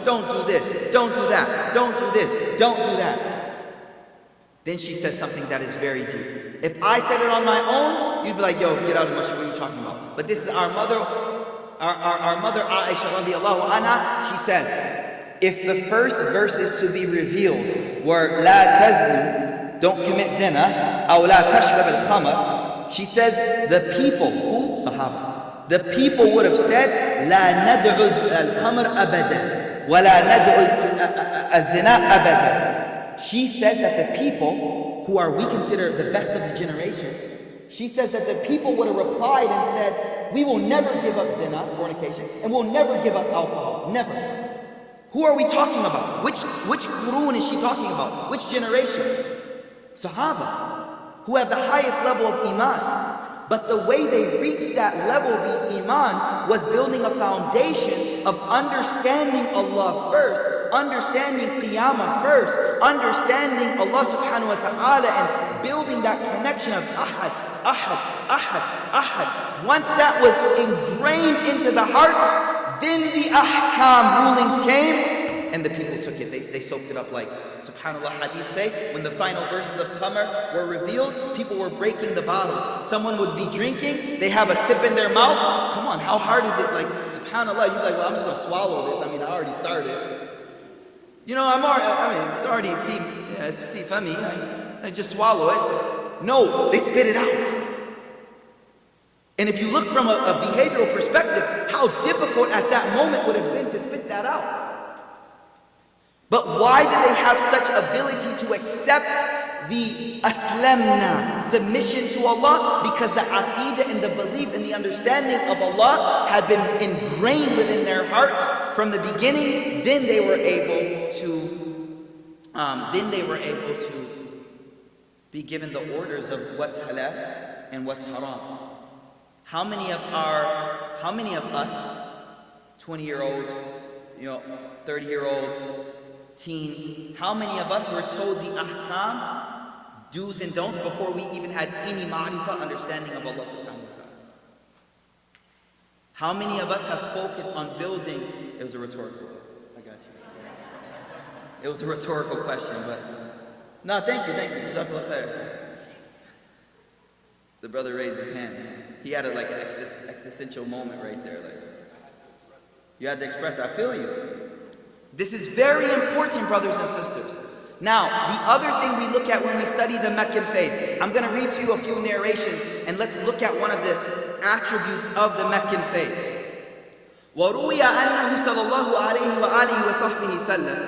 don't do this, don't do that, don't do this, don't do that. Then she says something that is very deep. If I said it on my own, you'd be like, yo, get out of the masjid, what are you talking about? But this is our mother, our mother Aisha radiallahu anha. She says, if the first verses to be revealed were La tazni, don't commit zina, aw la tashrab al-khamr, she says the people, who? Sahaba. The people would have said, La nad'u al-khamr abadan, wa la nad'u al-zina abadan. She says that the people, who are we consider the best of the generation, she says that the people would have replied and said, we will never give up zina, fornication, and we'll never give up alcohol, never. Who are we talking about? Which qurun is she talking about? Which generation? Sahaba, who have the highest level of iman. But the way they reached that level of iman was building a foundation of understanding Allah first, understanding Qiyamah first, understanding Allah subhanahu wa ta'ala, and building that connection of Ahad, Ahad, Ahad, Ahad. Once that was ingrained into the hearts, then the ahkam rulings came, and the people took it. They soaked it up like, subhanAllah, hadith say, when the final verses of Khamr were revealed, people were breaking the bottles. Someone would be drinking, they have a sip in their mouth. Come on, how hard is it? Like, subhanAllah, you'd be like, well, I'm just going to swallow this. I mean, I already started. You know, it's already fi fami. I just swallow it. No, they spit it out. And if you look from a behavioral perspective, how difficult at that moment would have been to spit that out. But why did they have such ability to accept the aslamna, submission to Allah? Because the aqidah and the belief and the understanding of Allah had been ingrained within their hearts from the beginning. Then they were able to be given the orders of what's halal and what's haram. How many of us, 20-year-olds, 30-year-olds, teens, how many of us were told the ahkam, do's and don'ts, before we even had any ma'rifah, understanding of Allah subhanahu wa ta'ala? How many of us have focused on building? It was a rhetorical. I got you. It was a rhetorical question, but no, thank you. Jazakallah khair. The brother raised his hand. He had an existential moment right there. Like, you had to express, I feel you. This is very important, brothers and sisters. Now, the other thing we look at when we study the Meccan phase, I'm going to read to you a few narrations, and let's look at one of the attributes of the Meccan phase. وَرُوِيَ أَنَّهُ صَلَى اللَّهُ عَلَيْهِ وَآلِهِ وَصَحْبِهِ سَلَّمَ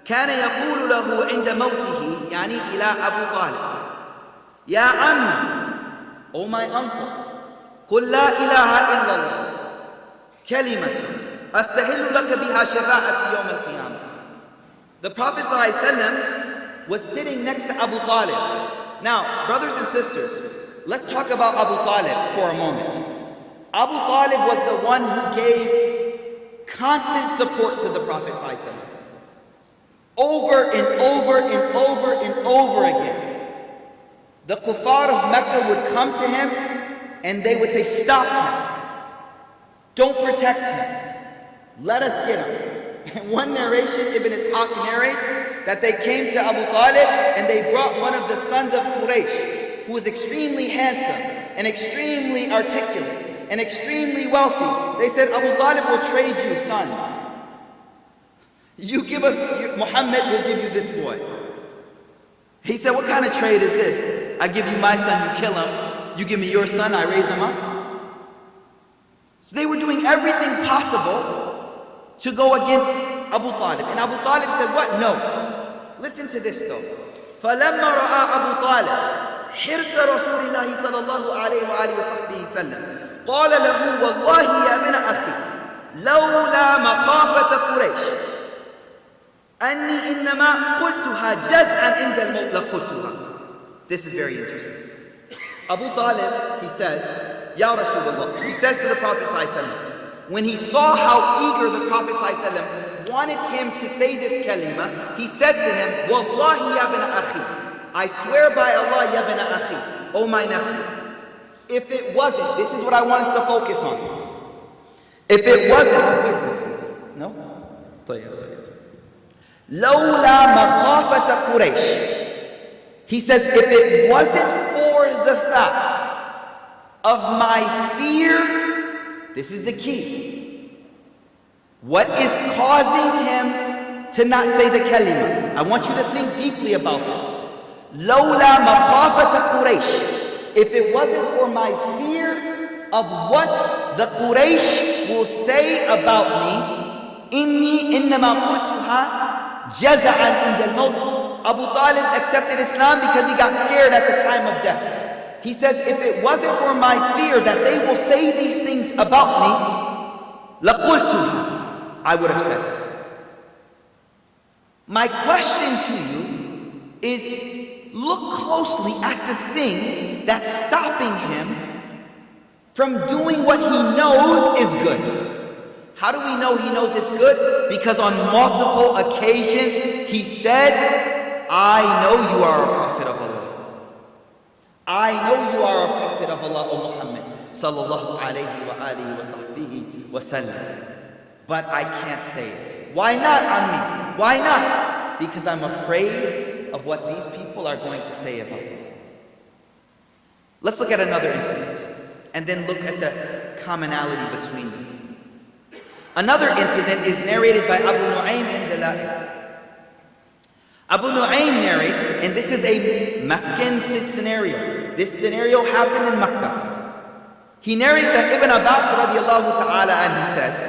كَانَ يَقُولُ لَهُ عِنْدَ مَوْتِهِ يعني إلى أبو طالب يا عم, O my uncle, قُلْ لَا إِلَهَ إِلَّا اللَّهِ كَلِمَةٌ أستهل لك بها شفاعة يوم القيامة. The Prophet ﷺ was sitting next to Abu Talib. Now, brothers and sisters, let's talk about Abu Talib for a moment. Abu Talib was the one who gave constant support to the Prophet ﷺ. Over and over and over and over again. The kuffar of Mecca would come to him and they would say, stop him. Don't protect him. Let us get him. In one narration, Ibn Ishaq narrates that they came to Abu Talib and they brought one of the sons of Quraysh, who was extremely handsome and extremely articulate and extremely wealthy. They said, Abu Talib will trade you sons. You give us, Muhammad will give you this boy. He said, what kind of trade is this? I give you my son, you kill him. You give me your son, I raise him up. So they were doing everything possible to go against Abu Talib. And Abu Talib said, what? No. Listen to this though. فَلَمَّا رَأَى أَبُو طَالِبٍ حِرْصَ رَسُولِ اللَّهِ صَلَى اللَّهُ عَلَيْهِ وَآلِهِ وَصَحْبِهِ سَلَّمَ قَالَ لَهُ وَاللَّهِ يَا بِنَ أَخِي لَوْلَا مَخَافَةَ قُرَيْشٍ أَنِّي إِنَّمَا قُلْتُهَا جَزْعًا عِنْدَ الْمَوْتِ لَقُلْتُهَا. This is very interesting. Abu Talib, he says, Ya Rasulullah, he says to the Prophet ﷺ, when he saw how eager the Prophet ﷺ wanted him to say this kalima, he said to him, Wallahi ya bin akhi, I swear by Allah ya bin akhi, O my nephew, if it wasn't, this is what I want us to focus on. If it wasn't, no? لولا مخافة قريش. He says, if it wasn't for the fact of my fear, this is the key. What is causing him to not say the kalima? I want you to think deeply about this. لولا مخافة قريش. If it wasn't for my fear of what the Quraysh will say about me, إني إنما قلتها جزعا عند الموت. Abu Talib accepted Islam because he got scared at the time of death. He says, if it wasn't for my fear that they will say these things about me, لَقُلْتُهَا, I would have said it. My question to you is, look closely at the thing that's stopping him from doing what he knows is good. How do we know he knows it's good? Because on multiple occasions he said, I know you are a prophet of Allah. I know you are a prophet of Allah, O Muhammad sallallahu alayhi wa alihi wa sahbihi wa sallam. But I can't say it. Why not on me? Why not? Because I'm afraid of what these people are going to say about me. Let's look at another incident and then look at the commonality between them. Another incident is narrated by Abu Nu'aym in Dalail. Abu Nu'aym narrates, and this is a Meccan scenario. This scenario happened in Mecca. He narrates that Ibn Abbas radiallahu ta'ala, and he says,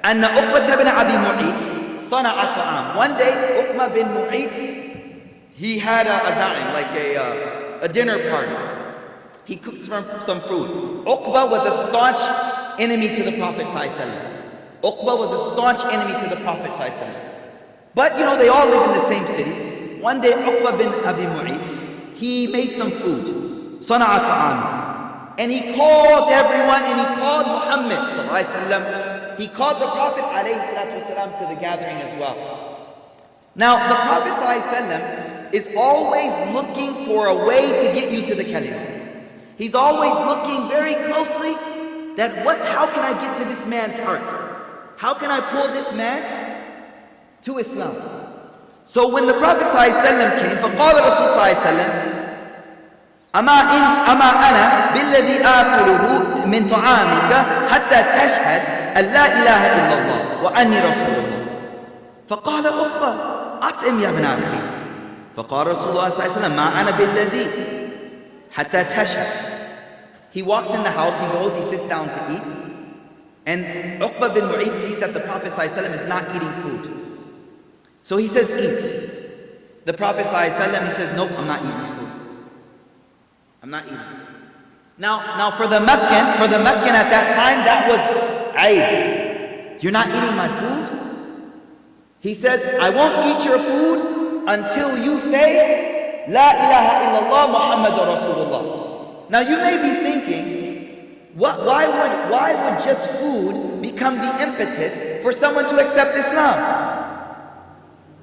أن أقبة بن أبي معيط صنع طعام. One day, Uqba bin Mu'ayt, he had a za'im, like a dinner party. He cooked some food. Uqba was a staunch enemy to the Prophet ﷺ. Uqba was a staunch enemy to the Prophet ﷺ. But you know, they all live in the same city. One day, Uqba bin Abi Mu'ayt, he made some food. صنع طعام. And he called everyone, and he called Muhammad sallallahu alaihi wasallam. He called the Prophet alayhi salatu wasalam to the gathering as well. Now, the Prophet sallallahu alaihi wasallam is always looking for a way to get you to the kalima. He's always looking very closely that how can I get to this man's heart? How can I pull this man to Islam? So when the Prophet ﷺ came, فقال رسول صلى الله عليه وسلم أما أنا بالذي آكله من طعامك حتى تشهد أن لا إله إلا الله وأني رسول الله. فقال عقبة أطعم يا ابن أخي. فقال رسول الله صلى الله عليه وسلم ما أنا بالذي حتى تشهد. He walks in the house, he goes, he sits down to eat, and Uqba bin Mu'ayt sees that the Prophet ﷺ is not eating food. So he says, eat. The Prophet ﷺ, he says, nope, I'm not eating this food. I'm not eating. Now for the Meccan at that time, that was aib. You're not eating my food? He says, I won't eat your food until you say, La ilaha illallah Muhammadur Rasulullah. Now you may be thinking, why would just food become the impetus for someone to accept Islam?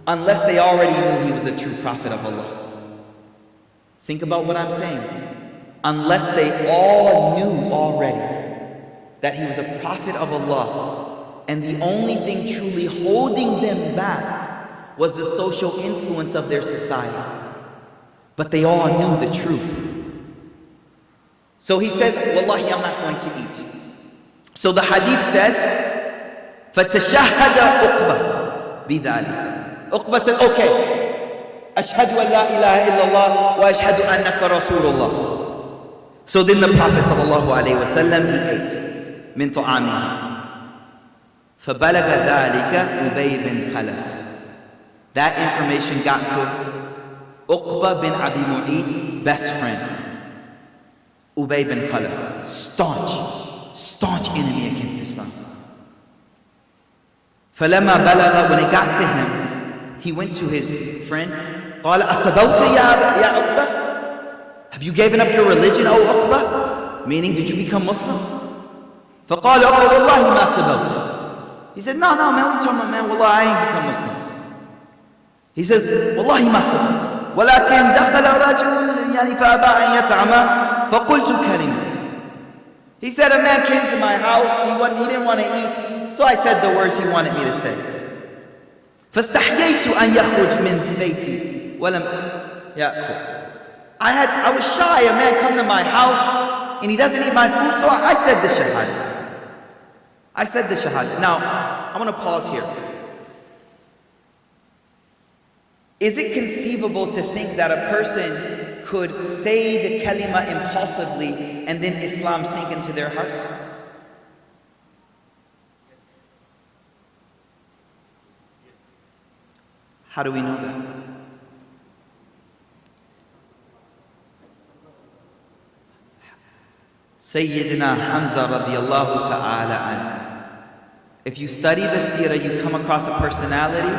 Unless they already knew he was the true prophet of Allah. Think about what I'm saying. Unless they all knew already that he was a prophet of Allah, and the only thing truly holding them back was the social influence of their society. But they all knew the truth. So he says, Wallahi, I'm not going to eat. So the hadith says, فَتَشَهَّدَ أُقْبَةً بِذَلِكَ. Uqba said, okay, ashhadu an la ilaha illallah wa ashhadu annaka rasulullah. So then the Prophet sallallahu alayhi wa sallam, he ate min ta'amihi. فَبَلَغَ ذَلِكَ أُبَيْ بِنْ خَلَفٍ. That information got to Uqba bin Abi Mu'ayt's best friend, Ubay bin Khalaf, staunch enemy against Islam. فَلَمَّا بَلَغَ, when it got to him, he went to his friend. قال أصبوت يا عقبة? Have you given up your religion, O Uqba? Meaning, did you become Muslim? فقال عقبة والله ما صبوت. He said, no man, what are you talking about, man? Wallah, I ain't become Muslim. He says, والله ما صبوت ولكن دخل رجل يعني فأبى أن يطعم فقلت كلمة. He said, a man came to my house, he didn't want to eat, so I said the words he wanted me to say. فاستحييت أن يخرج من بيتي ولم يأكل. I was shy, a man come to my house and he doesn't eat my food, so I said the shahada. Now, I want to pause here. Is it conceivable to think that a person could say the kalima impulsively and then Islam sink into their hearts? How do we know that? Sayyidina Hamza radiallahu ta'ala an. If you study the seerah, you come across a personality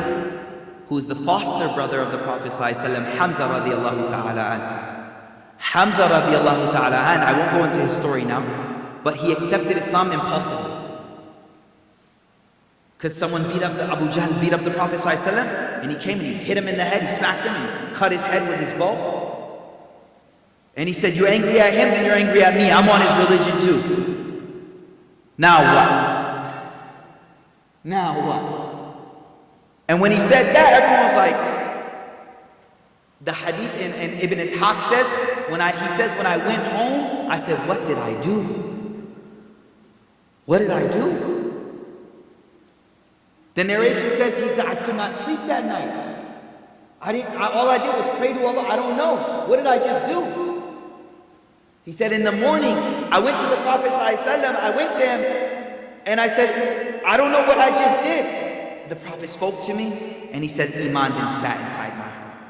who's the foster brother of the Prophet ﷺ, Hamza radiallahu ta'ala an. Hamza radiallahu ta'ala an, I won't go into his story now, but he accepted Islam impulsively. Because someone Abu Jahl beat up the Prophet ﷺ, and he came and he hit him in the head, he smacked him and cut his head with his bow. And he said, you're angry at him, then you're angry at me. I'm on his religion too. Now what? Now what? And when he said that, everyone was like, the hadith in Ibn Ishaq says, when I went home, I said, what did I do? What did I do? The narration says, he said, I could not sleep that night. All I did was pray to Allah. I don't know. What did I just do? He said, in the morning, I went to the Prophet ﷺ, I went to him, and I said, I don't know what I just did. The Prophet spoke to me, and he said, Iman then sat inside my heart.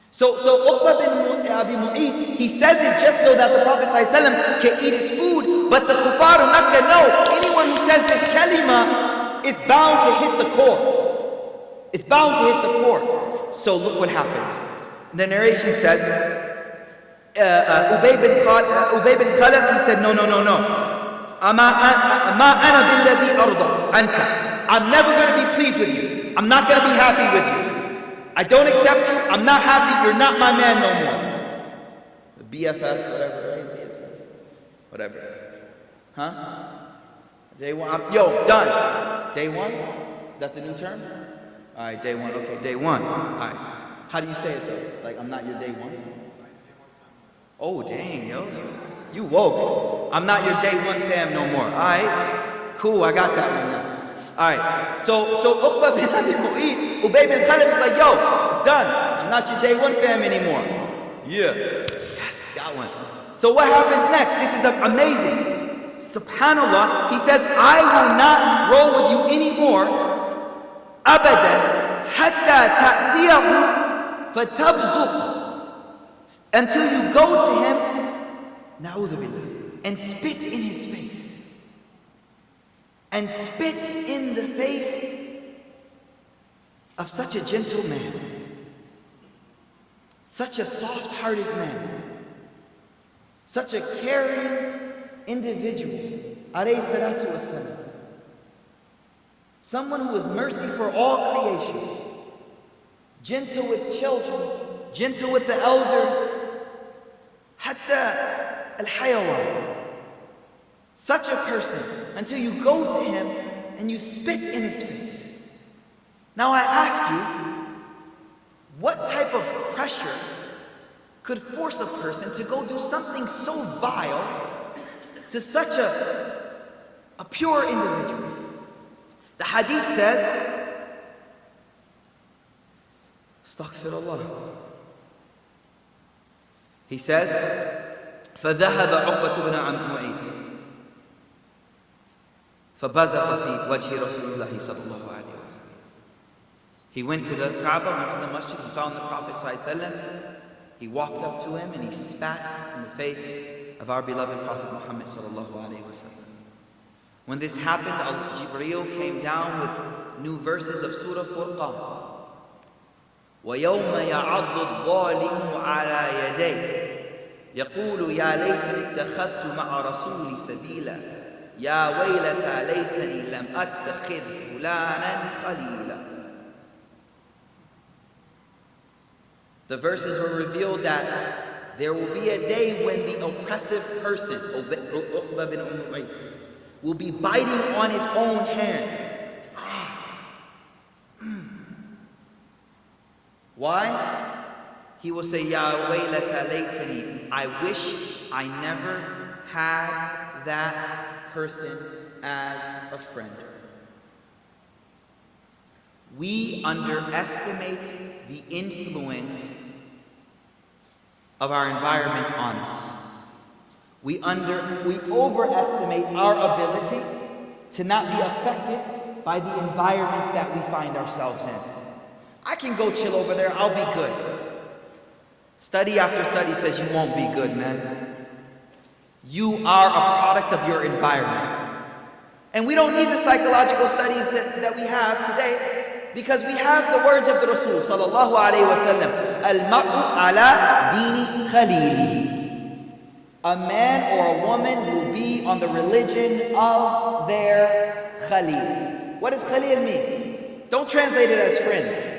So Uqba bin Abi Mu'ayt, he says it just so that the Prophet ﷺ can eat his food, but the kuffar of Makkah know, anyone who says this kalima is bound to hit the core. It's bound to hit the core. So look what happens. The narration says, Ubay bin Khalaf, he said, no. I'm never going to be pleased with you. I'm not going to be happy with you. I don't accept you. I'm not happy. You're not my man no more. The BFF, whatever, right? BFF. Whatever. Huh? Day one. Done. Day one? Is that the new term? Alright, day one. Okay, day one. Alright. How do you say it though? Like, I'm not your day one? Oh, dang, yo. You woke. I'm not your day one fam no more. Alright. Cool, I got that one now. Alright. So Uqba bin Abi Mu'ayt, Ubay bin Khalaf is like, yo, it's done. I'm not your day one fam anymore. Yeah. Yes, got one. So what happens next? This is amazing. Subhanallah, he says, I will not roll with you anymore. Abadan. Hatta ta'tiyahu fatabzuq. Until you go to him, na'udhu billah, and spit in his face. And spit in the face of such a gentle man. Such a soft-hearted man. Such a caring individual. Alayhi salatu wassalam. Someone who is mercy for all creation. Gentle with children. Gentle with the elders. Hatta al-hayawan. Such a person, until you go to him and you spit in his face. Now I ask you, what type of pressure could force a person to go do something so vile to such a pure individual? The hadith says, astaghfirullah. He says, فَذَهَبَ عُقْبَةُ بْنَ مُعَيْطٍ فَبَزَقَ فِي وَجْهِ رَسُولِ اللَّهِ صَلَّى اللَّهُ عَلَيْهِ وَسَلَّمَ. He went to the Kaaba, went to the masjid, he found the Prophet ﷺ. He walked up to him and he spat in the face of our beloved Prophet Muhammad sallallahu alaihi wasallam. When this happened, Jibreel came down with new verses of Surah Furqan. وَيَوْمَ يَعَضُّ الظَّالِمُ عَلَى يَدَيْهِ يَقُولُ يَا لَيْتَنِي اتَّخَذْتُ مَعَ رَسُولِي سَبِيلًا يَا وَيْلَتَى لَيْتَنِي لَمْ أَتَّخِذْ فُلَانًا خَلِيلًا. The verses were revealed that there will be a day when the oppressive person, Uqba bin Mu'ayt, will be biting on his own hand. Why? He will say, Ya waylata laytani, I wish I never had that person as a friend. We underestimate the influence of our environment on us. We overestimate our ability to not be affected by the environments that we find ourselves in. I can go chill over there, I'll be good. Study after study says you won't be good, man. You are a product of your environment. And we don't need the psychological studies that we have today, because we have the words of the Rasul sallallahu alayhi wa sallam. Al-mar'u ala dini khalili. A man or a woman will be on the religion of their khalil. What does khalil mean? Don't translate it as friends.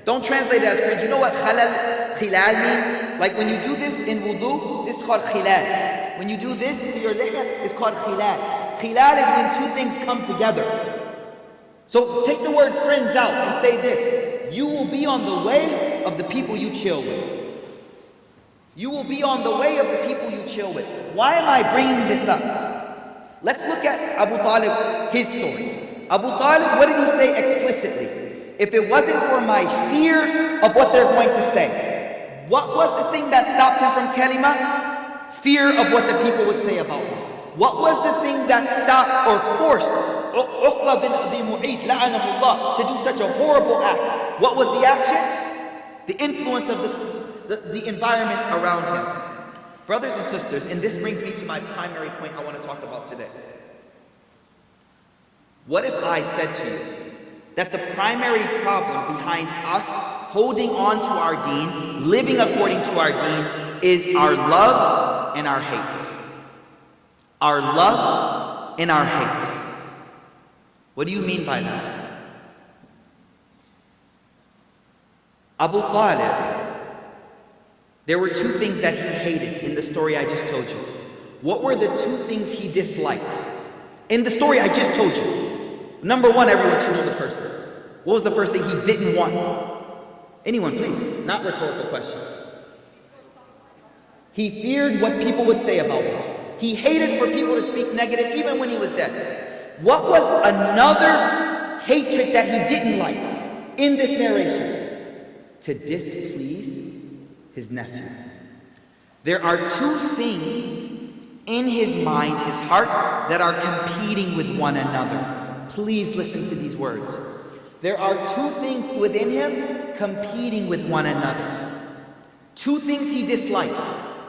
Don't translate it as friends. You know what khilal means? Like when you do this in wudu, this is called khilal. When you do this to your lihya, it's called khilal. Khilal is when two things come together. So take the word friends out and say this. You will be on the way of the people you chill with. You will be on the way of the people you chill with. Why am I bringing this up? Let's look at Abu Talib, his story. Abu Talib, what did he say explicitly? If it wasn't for my fear of what they're going to say. What was the thing that stopped him from kalima? Fear of what the people would say about him. What was the thing that stopped or forced Uqba bin Abi Mu'ayt, la'anahullah, to do such a horrible act? What was the action? The influence of the environment around him. Brothers and sisters, and this brings me to my primary point I want to talk about today. What if I said to you that the primary problem behind us holding on to our deen, living according to our deen, is our love and our hates? Our love and our hates. What do you mean by that? Abu Talib, there were two things that he hated in the story I just told you. What were the two things he disliked in the story I just told you? Number one, everyone should know the first one. What was the first thing he didn't want? Anyone, please. Not rhetorical question. He feared what people would say about him. He hated for people to speak negative even when he was dead. What was another hatred that he didn't like in this narration? To displease his nephew. There are two things in his mind, his heart, that are competing with one another. Please listen to these words. There are two things within him competing with one another. Two things he dislikes.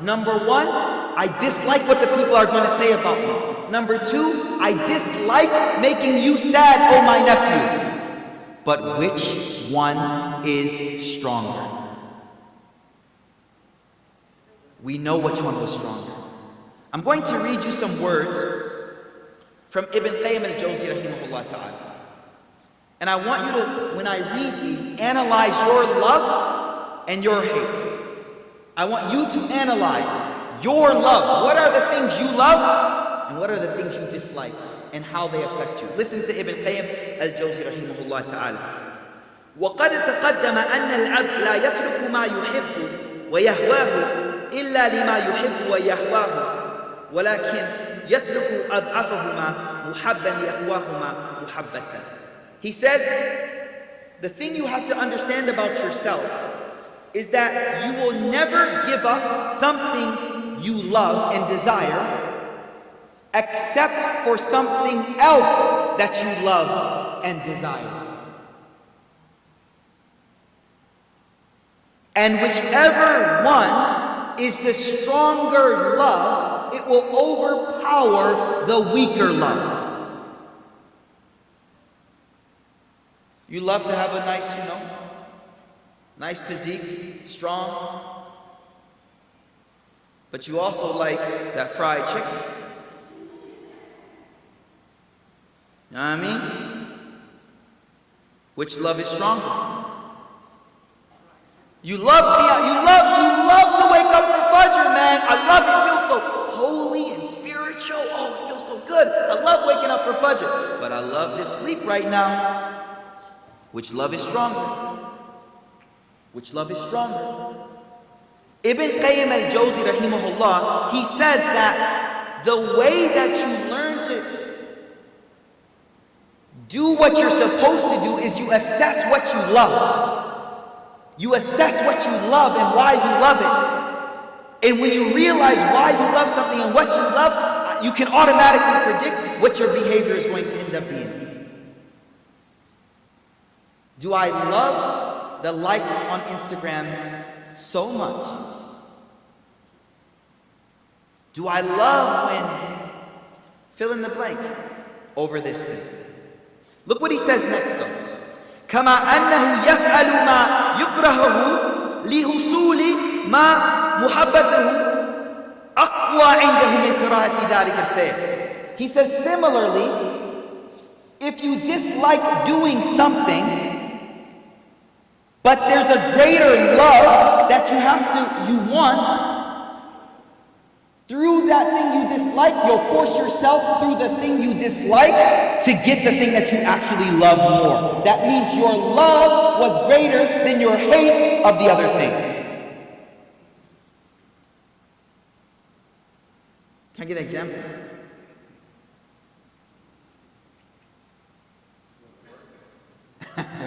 Number one, I dislike what the people are going to say about me. Number two, I dislike making you sad, oh my nephew. But which one is stronger? We know which one was stronger. I'm going to read you some words from Ibn Qayyim al-Jawzi rahimahullah ta'ala. And I want you to, when I read these, analyze your loves and your hates. I want you to analyze your loves. What are the things you love and what are the things you dislike and how they affect you? Listen to Ibn Qayyim al-Jawzi rahimahullah ta'ala. وَقَدْ تَقَدَّمَ أَنَّ الْعَبْدَ لَا يَتْرُكُ مَا يُحِبُّ وَيَهْوَاهُ إِلَّا لِمَا يُحِبُّ وَيَهْوَاهُ وَلَكِنْ يَتْرُكُ أَضْعَفَهُمَا مُحَبًّا لِيَقْوَاهُمَا مُحَبَّةً. He says, the thing you have to understand about yourself is that you will never give up something you love and desire except for something else that you love and desire. And whichever one is the stronger love, it will overpower the weaker love. You love to have a nice, nice physique, strong. But you also like that fried chicken. You know what I mean? Which love is stronger? You love to wake up for Fajr, man. I love it. It feels so holy and spiritual. Oh, it feels so good. I love waking up for Fajr. But I love this sleep right now. Which love is stronger? Which love is stronger? Ibn Qayyim al-Jawzi rahimahullah, he says that the way that you learn to do what you're supposed to do is you assess what you love. You assess what you love and why you love it. And when you realize why you love something and what you love, you can automatically predict what your behavior is going to end up being. Do I love the likes on Instagram so much? Do I love when fill in the blank over this thing? Look what he says next though. كما أنه يفعل ما يكرهه لحصول ما محبته أقوى عنده من كراهة ذلك الفعل. He says similarly, if you dislike doing something, but there's a greater love that you want, through that thing you dislike, you'll force yourself through the thing you dislike to get the thing that you actually love more. That means your love was greater than your hate of the other thing. Can I get an example?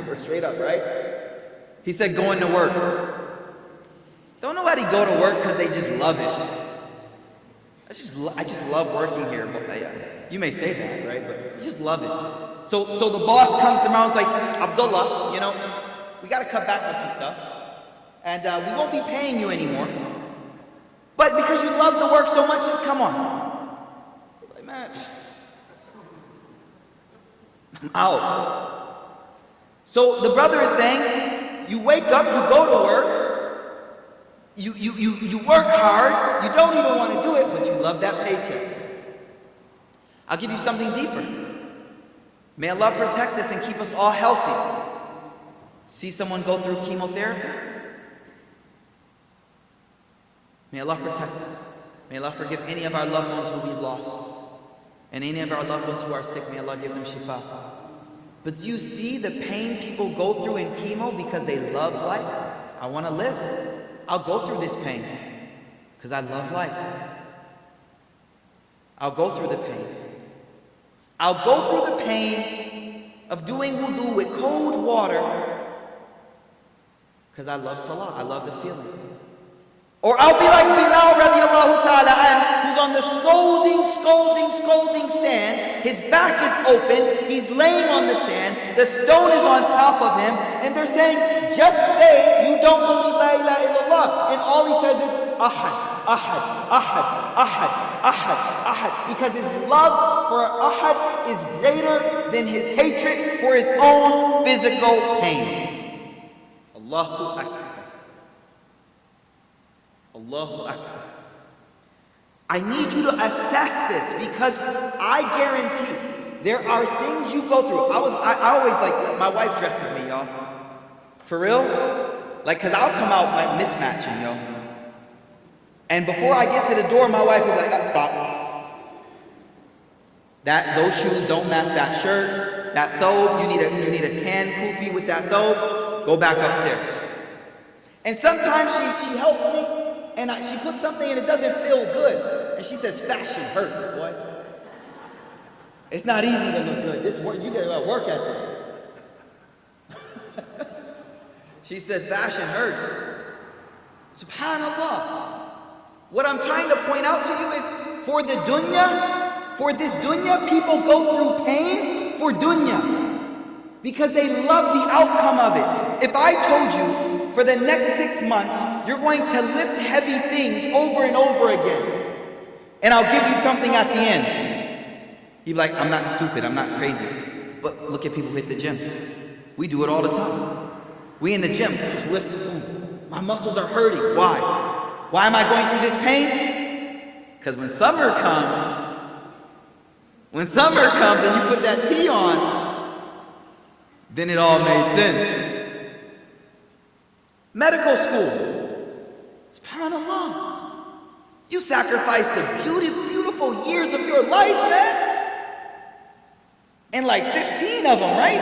We're straight up, right? He said going to work. Don't nobody go to work because they just love it. I just love working here. You may say that, right? But you just love it. So the boss comes around and is like, Abdullah, we got to cut back on some stuff. And we won't be paying you anymore. But because you love the work so much, just come on. You're like, man, I'm out. So the brother is saying, you wake up, you go to work, you work hard, you don't even want to do it, but you love that paycheck. I'll give you something deeper. May Allah protect us and keep us all healthy. See someone go through chemotherapy? May Allah protect us. May Allah forgive any of our loved ones who we've lost. And any of our loved ones who are sick, may Allah give them shifa. But do you see the pain people go through in chemo because they love life? I want to live. I'll go through this pain because I love life. I'll go through the pain. I'll go through the pain of doing wudu with cold water because I love salah. I love the feeling. Or I'll be like Bilal radiallahu ta'ala an, who's on the scalding sand. His back is open. He's laying on the sand. The stone is on top of him. And they're saying, just say you don't believe la ilaha illallah. And all he says is, ahad, ahad, ahad, ahad, ahad, ahad. Because his love for ahad is greater than his hatred for his own physical pain. Allahu Akbar. Allahu Akbar. I need you to assess this because I guarantee there are things you go through. I always like, my wife dresses me, y'all. For real? Like, cause I'll come out like mismatching, yo. And before I get to the door, my wife will be like, oh, stop. Those shoes don't match that shirt. That thobe, you need a tan kufi with that thobe. Go back upstairs. And sometimes she helps me. And she puts something and it doesn't feel good. And she says, fashion hurts, boy. It's not easy to look good. You gotta work at this. She said, fashion hurts. SubhanAllah. What I'm trying to point out to you is, for this dunya, people go through pain for dunya. Because they love the outcome of it. If I told you, for the next 6 months, you're going to lift heavy things over and over again. And I'll give you something at the end. You'd be like, I'm not stupid, I'm not crazy. But look at people who hit the gym. We do it all the time. We in the gym, just lift, boom. My muscles are hurting. Why? Why am I going through this pain? Because when summer comes and you put that tee on, then it all made sense. Medical school. SubhanAllah. You sacrificed the beautiful years of your life, man. And like 15 of them, right?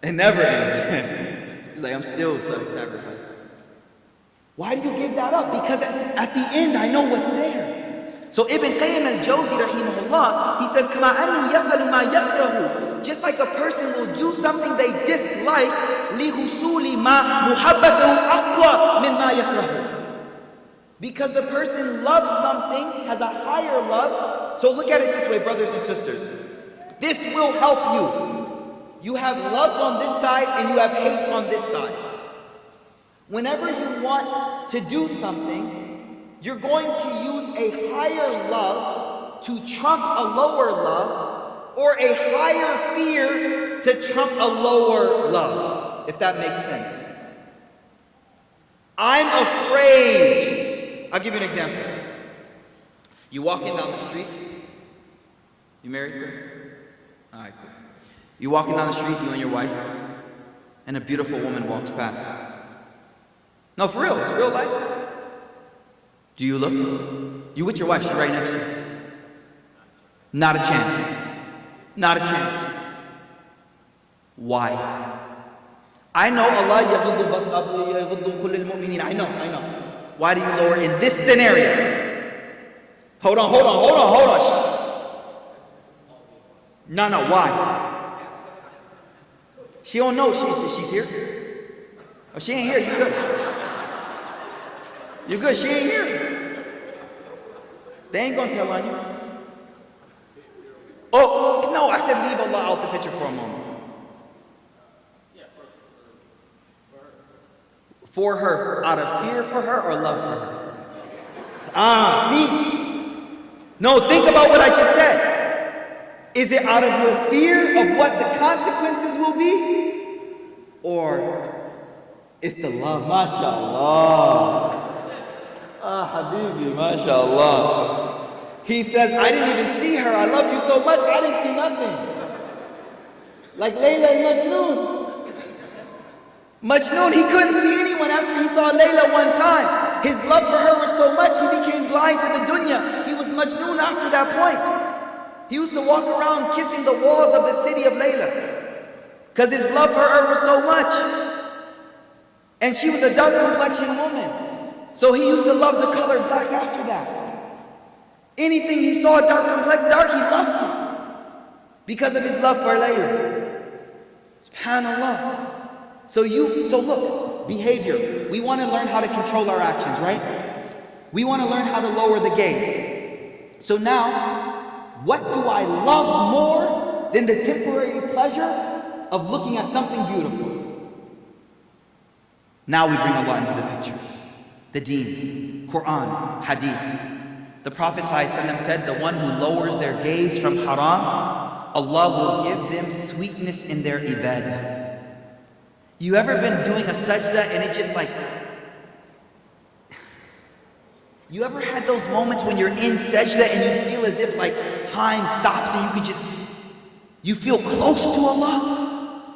20? It never ends. He's like, I'm still sacrificing. Why do you give that up? Because at the end, I know what's there. So Ibn Qayyim al-Jawzi, rahimahullah, he says, كَمَا أَنُّ يَفْعَلُ مَا يَكْرَهُ. Just like a person will do something they dislike, لِحُصُولِ مَا مُحَبَّتَهُ أَقْوَى مِنْ مَا يَكْرَهُ. Because the person loves something, has a higher love. So look at it this way, brothers and sisters. This will help you. You have loves on this side and you have hates on this side. Whenever you want to do something, you're going to use a higher love to trump a lower love, or a higher fear to trump a lower love, if that makes sense. I'm afraid. I'll give you an example. You walking down the street. You married, bro? All right, cool. You walking down the street, you and your wife, and a beautiful woman walks past. No, for real, it's real life. Do you look? You with your wife, she's right next to you. Not a chance. Not a chance. Why? I know Allah yaghuddu kull al-mu'minin. I know. Why do you lower in this scenario? Hold on. No, why? She don't know she's here. Oh, she ain't here, you good. You good, she ain't here. They ain't gonna tell on you. Oh, no, I said leave Allah out the picture for a moment. For her, out of fear for her or love for her? See? No, think about what I just said. Is it out of your fear of what the consequences will be? Or it's the love, mashallah. Habibi, mashallah. He says, I didn't even see her. I love you so much, I didn't see nothing. Like Layla and Majnun. Majnun, he couldn't see anyone after he saw Layla one time. His love for her was so much, he became blind to the dunya. He was Majnun after that point. He used to walk around kissing the walls of the city of Layla, because his love for her was so much. And she was a dark complexioned woman. So he used to love the color black after that. Anything he saw dark, he loved it. Because of his love for Layla. SubhanAllah. So look, behavior. We want to learn how to control our actions, right? We want to learn how to lower the gaze. So now, what do I love more than the temporary pleasure of looking at something beautiful? Now we bring Allah into the picture. The Deen, Quran, Hadith. The Prophet ﷺ said, the one who lowers their gaze from haram, Allah will give them sweetness in their ibadah. You ever been doing a sajda and it just like, you ever had those moments when you're in sajda and you feel as if like time stops and you could just, you feel close to Allah?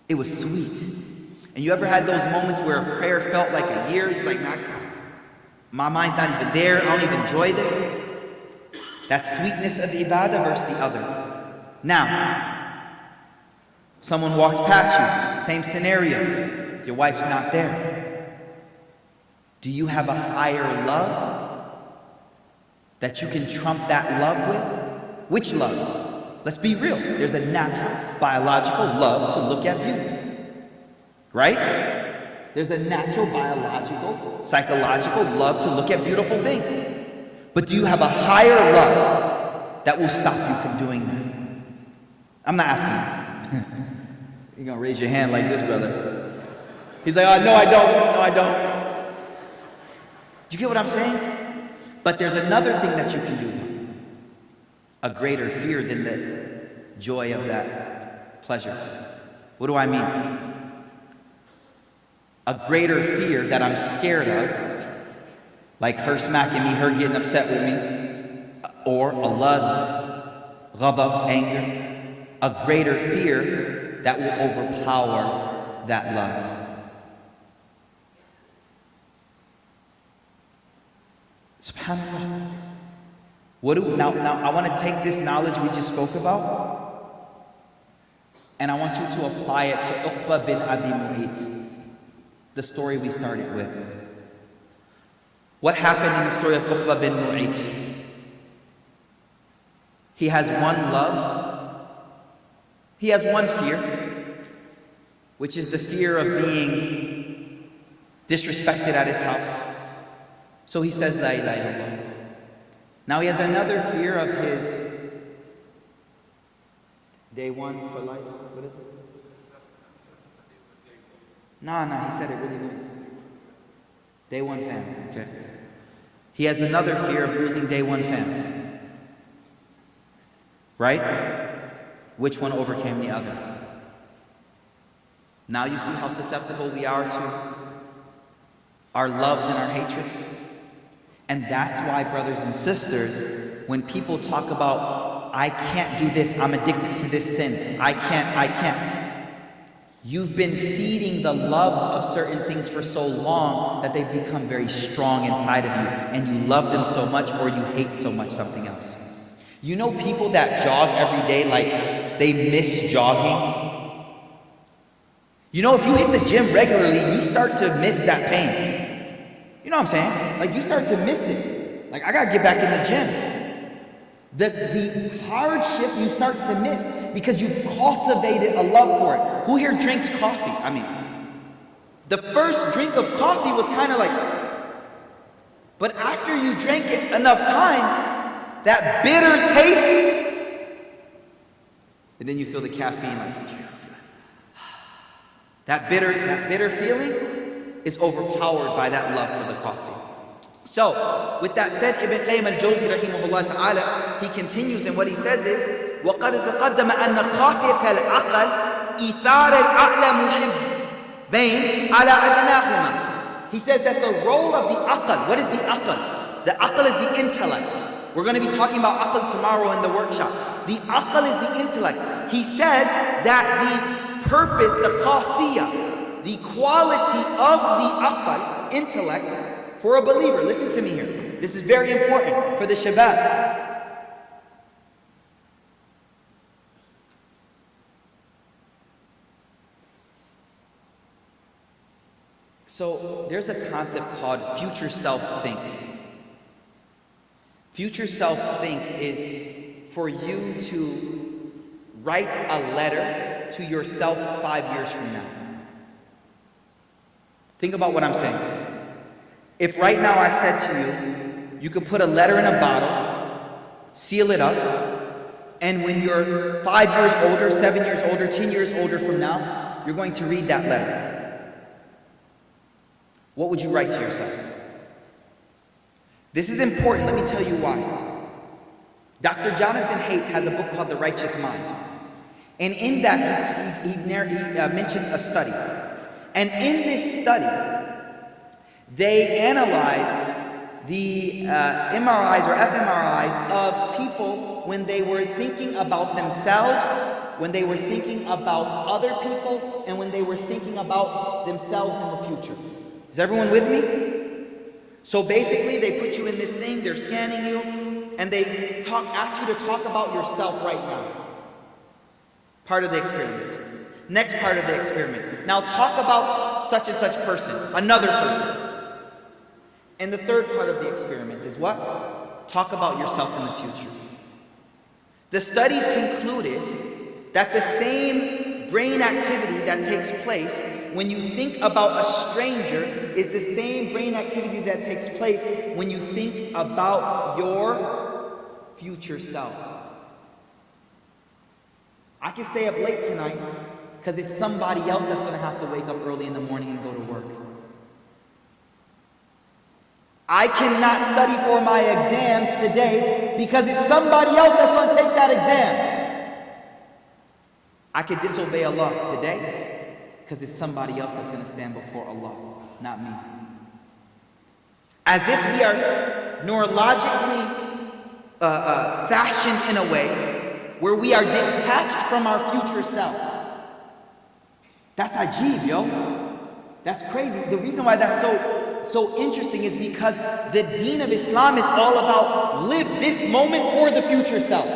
It was sweet. And you ever had those moments where a prayer felt like a year? It's like, my mind's not even there, I don't even enjoy this. That sweetness of ibadah versus the other. Now, someone walks past you, same scenario, your wife's not there. Do you have a higher love that you can trump that love with? Which love? Let's be real. There's a natural, biological love to look at beauty. Right? There's a natural, biological, psychological love to look at beautiful things. But do you have a higher love that will stop you from doing that? I'm not asking you. You're going to raise your hand like this, brother. He's like, oh, no, I don't. No, I don't. Do you get what I'm saying? But there's another thing that you can do. A greater fear than the joy of that pleasure. What do I mean? A greater fear that I'm scared of, like her smacking me, her getting upset with me, or Allah's ghadab, anger, a greater fear that will overpower that love. SubhanAllah. Now I want to take this knowledge we just spoke about, And I want you to apply it to Uqba bin Abi Mu'ayt, the story we started with. What happened in the story of Uqba bin Mu'ayt? He has one love, he has one fear, which is the fear of being disrespected at his house. So he says, La ilaha illallah. Now he has another fear of his day one for life. What is it? Nah, he said it really nice. Day one family, okay. He has another fear of losing day one family. Right? Which one overcame the other? Now you see how susceptible we are to our loves and our hatreds? And that's why, brothers and sisters, when people talk about, I can't do this, I'm addicted to this sin, I can't. You've been feeding the loves of certain things for so long that they've become very strong inside of you, and you love them so much or you hate so much something else. You know people that jog every day like they miss jogging? You know, if you hit the gym regularly, you start to miss that pain. You know what I'm saying? Like you start to miss it. Like I gotta get back in the gym. The hardship you start to miss because you've cultivated a love for it. Who here drinks coffee? I mean, the first drink of coffee was kind of like, but after you drank it enough times, that bitter taste, and then you feel the caffeine like, that bitter feeling is overpowered by that love for the coffee. So, with that said, Ibn Qayyim al-Jawzi rahimahullah ta'ala, he continues and what he says is, وَقَدْ تَقَدَّمَ أَنَّ خَاصِيَةَ الْعَقْلِ إِثَارَ الْأَعْلَى مُحِبَّيْنِ عَلَى أَدْنَاهُمَا. He says that the role of the aql, what is the aql? The aql is the intellect. We're going to be talking about aql tomorrow in the workshop. The aql is the intellect. He says that the purpose, the khasiyah, the quality of the aql, intellect, for a believer, listen to me here. This is very important for the shabab. So there's a concept called future self-think. Future self-think is for you to write a letter to yourself 5 years from now. Think about what I'm saying. If right now I said to you, you could put a letter in a bottle, seal it up, and when you're 5 years older, 7 years older, 10 years older from now, you're going to read that letter. What would you write to yourself? This is important, let me tell you why. Dr. Jonathan Haidt has a book called The Righteous Mind. And in that, he mentions a study. And in this study, they analyze the MRIs or fMRIs of people when they were thinking about themselves, when they were thinking about other people, and when they were thinking about themselves in the future. Is everyone with me? So basically, they put you in this thing, they're scanning you, and they ask you to talk about yourself right now. Part of the experiment. Next part of the experiment. Now talk about such and such person, another person. And the third part of the experiment is what? Talk about yourself in the future. The studies concluded that the same brain activity that takes place when you think about a stranger is the same brain activity that takes place when you think about your future self. I can stay up late tonight because it's somebody else that's going to have to wake up early in the morning and go to work. I cannot study for my exams today because it's somebody else that's going to take that exam. I could disobey Allah today because it's somebody else that's going to stand before Allah, not me. As if we are neurologically fashioned in a way where we are detached from our future self. That's ajib, yo. That's crazy. The reason why that's so interesting is because the deen of Islam is all about live this moment for the future self.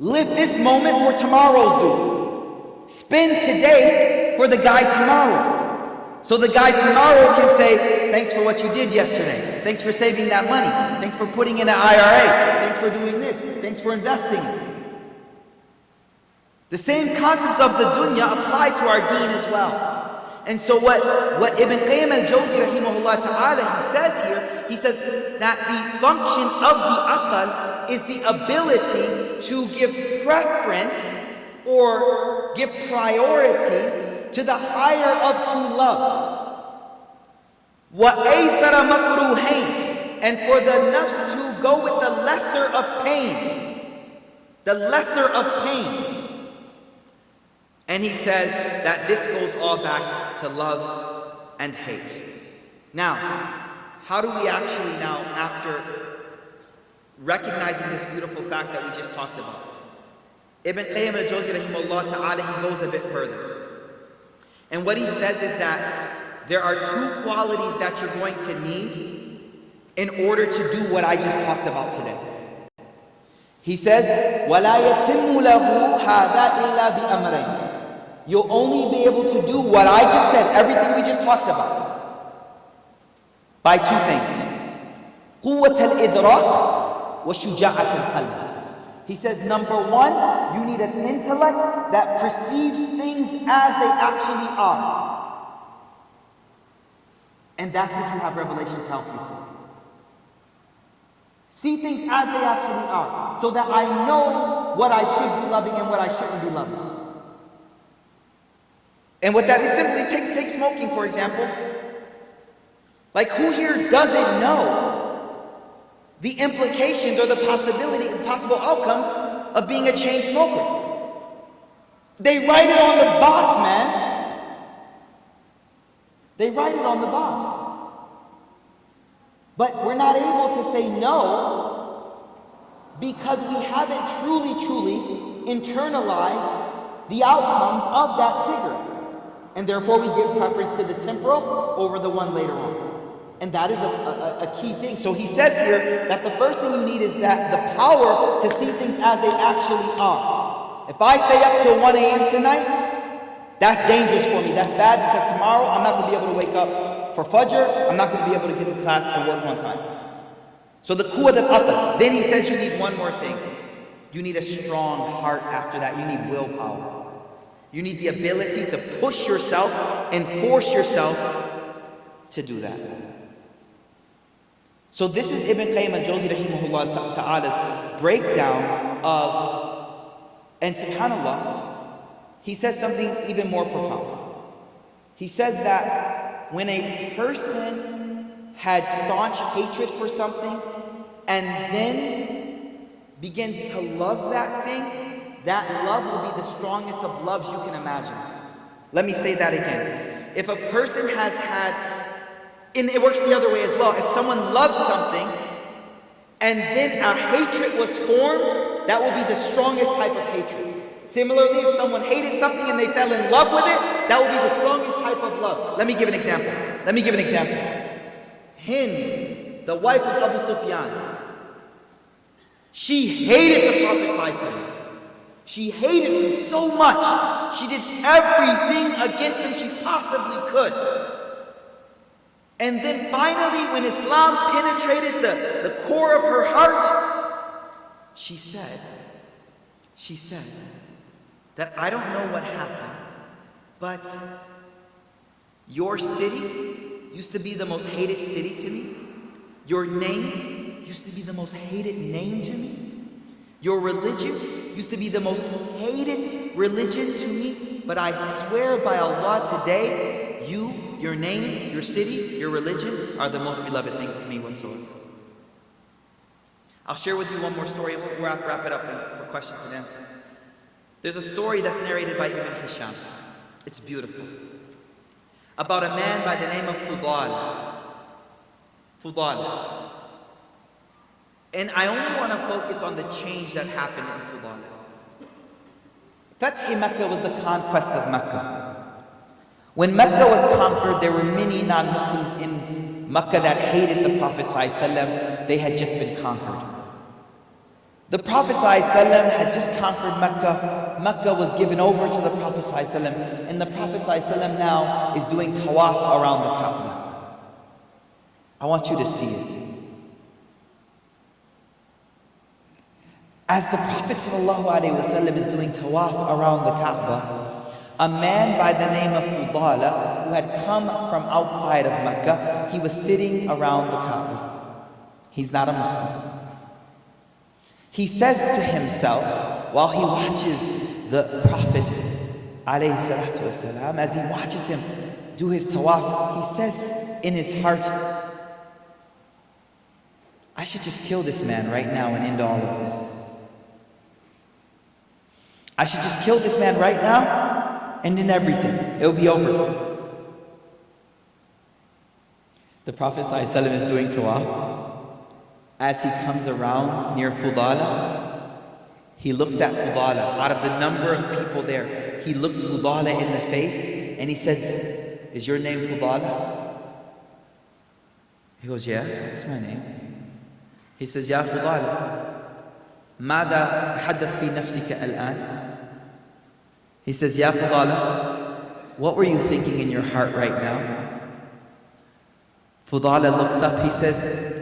Live this moment for tomorrow's due. Spend today for the guy tomorrow. So the guy tomorrow can say, thanks for what you did yesterday. Thanks for saving that money. Thanks for putting in an IRA. Thanks for doing this. Thanks for investing. The same concepts of the dunya apply to our deen as well. And so what Ibn Qayyim al-Jawzi rahimahullah ta'ala, he says here, he says that the function of the aql is the ability to give preference or give priority to the higher of two loves. وَأَيْسَرَ مَكْرُوهَيْنِ, and for the nafs to go with the lesser of pains. The lesser of pains. And he says that this goes all back to love and hate. Now, how do we actually now, after recognizing this beautiful fact that we just talked about, Ibn Qayyim al-Jawzi rahimahullah ta'ala, he goes a bit further. And what he says is that there are two qualities that you're going to need in order to do what I just talked about today. He says, وَلَا يَتِمُّ لَهُ هَذَا إِلَّا بِأَمْرَيْنِ. You'll only be able to do what I just said, everything we just talked about, by two things. قُوَّةَ الْإِدْرَاكِ وَشُجَاعَةَ الْقَلْبِ. He says, number one, you need an intellect that perceives things as they actually are. And that's what you have revelation to help you for. See things as they actually are, so that I know what I should be loving and what I shouldn't be loving. And what that is, simply take smoking, for example. Like, who here doesn't know the implications or the possible outcomes of being a chain smoker? They write it on the box, man. They write it on the box. But we're not able to say no because we haven't truly internalized the outcomes of that cigarette. And therefore we give preference to the temporal over the one later on. And that is a key thing. So he says here that the first thing you need is that the power to see things as they actually are. If I stay up till 1 a.m. tonight, that's dangerous for me. That's bad because tomorrow I'm not going to be able to wake up for Fajr. I'm not going to be able to get to class and work on time. So the quwwat al-aql. Then he says you need one more thing. You need a strong heart after that. You need willpower. You need the ability to push yourself and force yourself to do that. So this is Ibn Qayyim al-Jawzi rahimahullah ta'ala's breakdown of, and subhanAllah, he says something even more profound. He says that when a person had staunch hatred for something and then begins to love that thing, that love will be the strongest of loves you can imagine. Let me say that again. If a person has had, and it works the other way as well, if someone loves something and then a hatred was formed, that will be the strongest type of hatred. Similarly, if someone hated something and they fell in love with it, that will be the strongest type of love. Let me give an example. Hind, the wife of Abu Sufyan, she hated the Prophet ﷺ. She hated him so much. She did everything against him she possibly could. And then finally, when Islam penetrated the core of her heart, she said that I don't know what happened, but your city used to be the most hated city to me. Your name used to be the most hated name to me. Your religion used to be the most hated religion to me, but I swear by Allah today, you, your name, your city, your religion are the most beloved things to me whatsoever. I'll share with you one more story and we'll wrap it up for questions and answers. There's a story that's narrated by Ibn Hisham. It's beautiful. About a man by the name of Fudal. And I only want to focus on the change that happened in Fudal. Fath Mecca was the conquest of Mecca. When Mecca was conquered, there were many non-Muslims in Mecca that hated the Prophet ﷺ. They had just been conquered. The Prophet ﷺ had just conquered Mecca. Mecca was given over to the Prophet ﷺ, and the Prophet ﷺ now is doing tawaf around the Kaaba. I want you to see it. As the Prophet ﷺ is doing tawaf around the Kaaba, a man by the name of Fudala, who had come from outside of Mecca, he was sitting around the Kaaba. He's not a Muslim. He says to himself, while he watches the Prophet ﷺ, as he watches him do his tawaf, he says in his heart, I should just kill this man right now and end all of this. I should just kill this man right now and end everything. It'll be over. The Prophet ﷺ is doing tawaf. As he comes around near Fudala, he looks at Fudala. Out of the number of people there, he looks Fudala in the face and he says, is your name Fudala? He goes, yeah, that's my name. He says, Ya Fudala, ماذا تحدث في نفسك الآن? He says, Ya Fudala, what were you thinking in your heart right now? Fudala looks up, he says,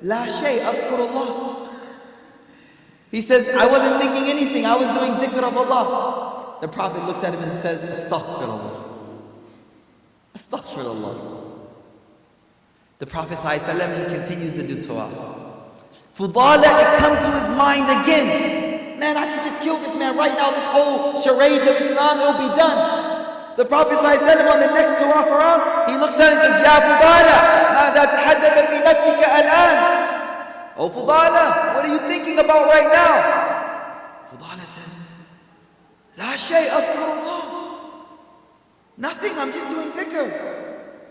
La shay, adhkurullah. He says, I wasn't thinking anything, I was doing dhikr of Allah. The Prophet looks at him and says, Astaghfirullah. Astaghfirullah. The Prophet ﷺ, he continues to do tawaf. Fudala, it comes to his mind again. Man, I could just kill this man right now, this whole charades of Islam, it'll be done. The Prophet ﷺ, on the next tawaf around, he looks at him and says, Ya Fudala, ماذا تحدث في نفسك الآن? Oh Fudala, what are you thinking about right now? Fudala says, La shay, adhkurullah. Nothing, I'm just doing dhikr.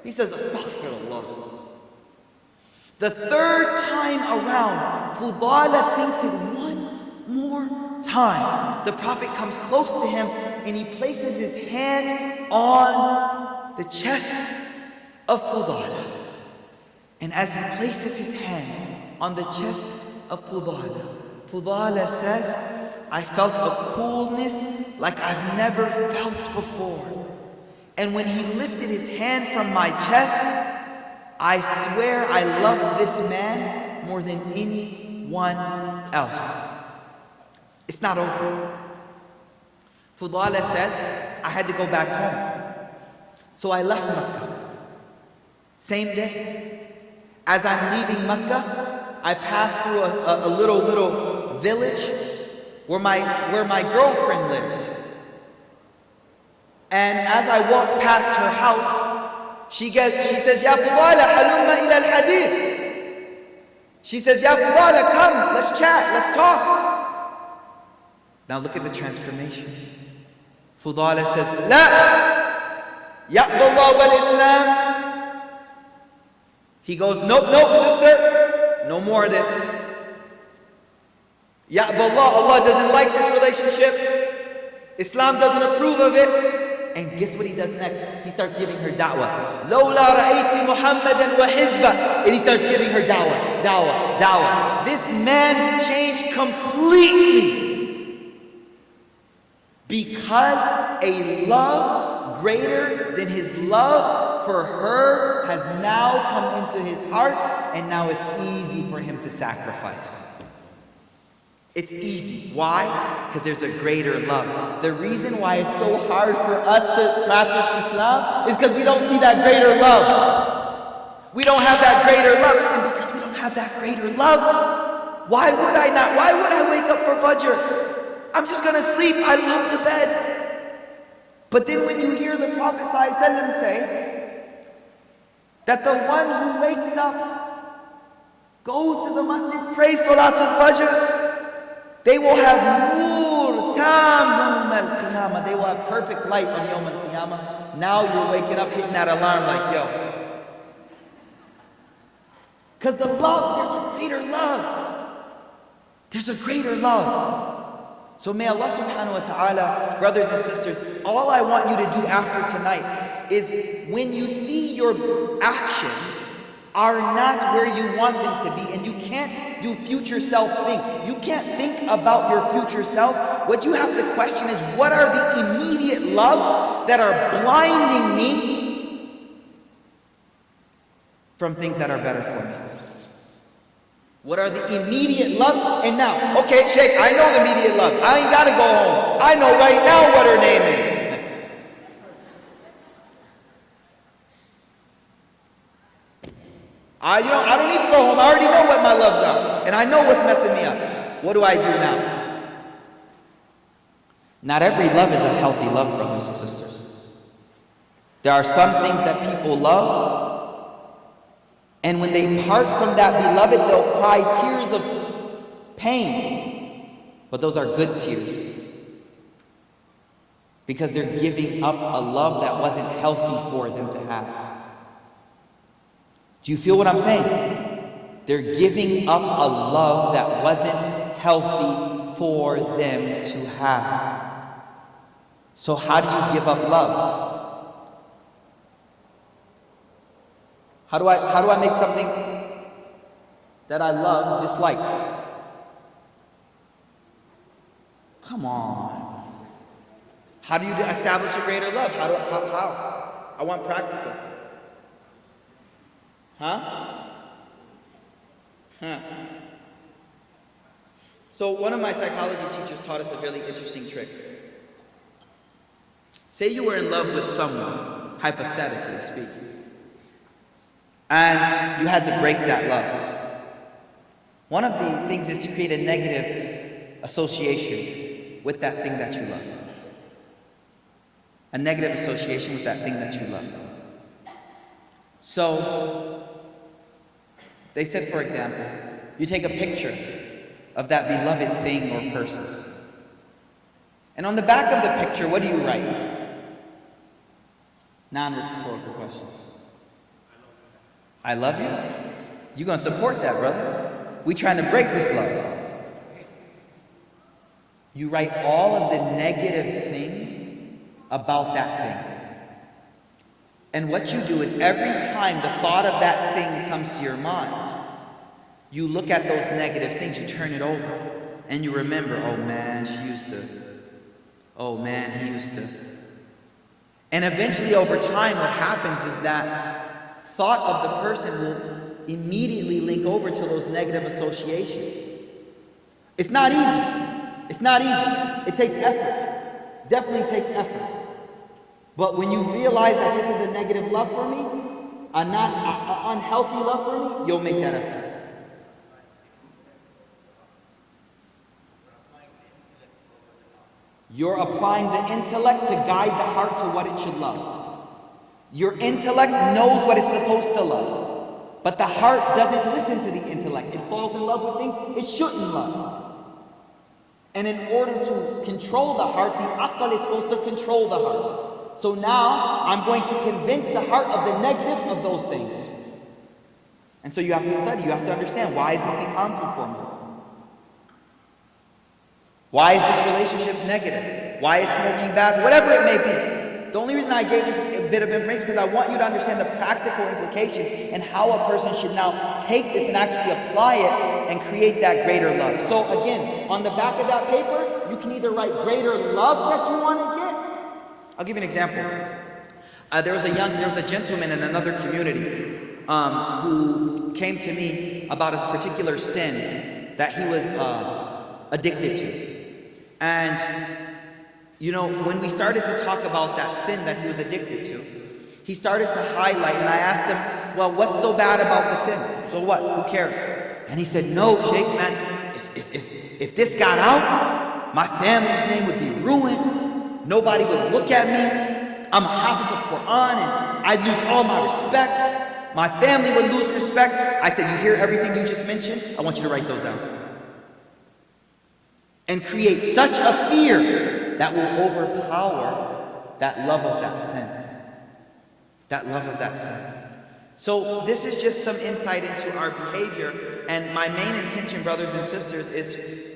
He says, Astaghfirullah. The third time around, Fudala thinks it one more time. The Prophet comes close to him and he places his hand on the chest of Fudala. And as he places his hand on the chest of Fudala, Fudala says, I felt a coolness like I've never felt before. And when he lifted his hand from my chest, I swear I love this man more than anyone else. It's not over. Fudala says, I had to go back home. So I left Mecca. Same day. As I'm leaving Mecca, I passed through a little village where my girlfriend lived. And as I walked past her house, she says, Ya Fudala, halumma ila al-hadith. She says, Ya Fudala, come, let's chat, let's talk. Now look at the transformation. Fudala says, La, ya'bullah wal-Islam. He goes, nope, sister, no more of this. Ya'bullah, Allah doesn't like this relationship. Islam doesn't approve of it. And guess what he does next? He starts giving her da'wah. Lawla ra'ayti Muhammadan wa hizba. And he starts giving her da'wah. This man changed completely because a love greater than his love for her has now come into his heart, and now it's easy for him to sacrifice. It's easy. Why? Because there's a greater love. The reason why it's so hard for us to practice Islam is because we don't see that greater love. We don't have that greater love. And because we don't have that greater love, why would I not? Why would I wake up for Fajr? I'm just going to sleep. I love the bed. But then when you hear the Prophet ﷺ say that the one who wakes up, goes to the masjid, prays Salatul Fajr, they will have nur tam yawm al-qiyamah. They will have perfect light on yawm al-qiyamah. Now you're waking up hitting that alarm like, yo. Because the love, there's a greater love. There's a greater love. So may Allah subhanahu wa ta'ala, brothers and sisters, all I want you to do after tonight is when you see your actions are not where you want them to be, and you can't do future self think. You can't think about your future self. What you have to question is, what are the immediate loves that are blinding me from things that are better for me? What are the immediate loves? And now, okay, Sheikh, I know the immediate love. I ain't gotta go home. I know right now what her name is. I don't need to go home. I already know what my loves are. And I know what's messing me up. What do I do now? Not every love is a healthy love, brothers and sisters. There are some things that people love, and when they part from that beloved, they'll cry tears of pain. But those are good tears, because they're giving up a love that wasn't healthy for them to have. Do you feel what I'm saying? They're giving up a love that wasn't healthy for them to have. So how do you give up loves? How do I make something that I love disliked? Come on. How do you establish a greater love? How? I want practical. So one of my psychology teachers taught us a really interesting trick. Say you were in love with someone, hypothetically speaking, and you had to break that love. One of the things is to create a negative association with that thing that you love. A negative association with that thing that you love. So, they said, for example, you take a picture of that beloved thing or person. And on the back of the picture, what do you write? Non-rhetorical question. I love you? You're going to support that, brother. We trying to break this love. You write all of the negative things about that thing. And what you do is, every time the thought of that thing comes to your mind, you look at those negative things, you turn it over, and you remember, oh man, she used to. Oh man, he used to. And eventually over time, what happens is that thought of the person will immediately link over to those negative associations. It's not easy. It's not easy. It takes effort. Definitely takes effort. But when you realize that this is a negative love for me, an unhealthy love for me, you'll make that effort. You're applying the intellect to guide the heart to what it should love. Your intellect knows what it's supposed to love, but the heart doesn't listen to the intellect. It falls in love with things it shouldn't love. And in order to control the heart, the aql is supposed to control the heart. So now, I'm going to convince the heart of the negatives of those things. And so you have to study, you have to understand, why is this thing harmful for me? Why is this relationship negative? Why is smoking bad? Whatever it may be. The only reason I gave this a bit of information is because I want you to understand the practical implications and how a person should now take this and actually apply it and create that greater love. So again, on the back of that paper, you can either write greater loves that you want to get. I'll give you an example. There was a gentleman in another community who came to me about a particular sin that he was addicted to. And, when we started to talk about that sin that he was addicted to, he started to highlight, and I asked him, well, what's so bad about the sin? So what? Who cares? And he said, no, Sheikh, man, if this got out, my family's name would be ruined. Nobody would look at me. I'm a hafiz of Quran, and I'd lose all my respect. My family would lose respect. I said, you hear everything you just mentioned? I want you to write those down. And create such a fear that will overpower that love of that sin. That love of that sin. So this is just some insight into our behavior. And my main intention, brothers and sisters,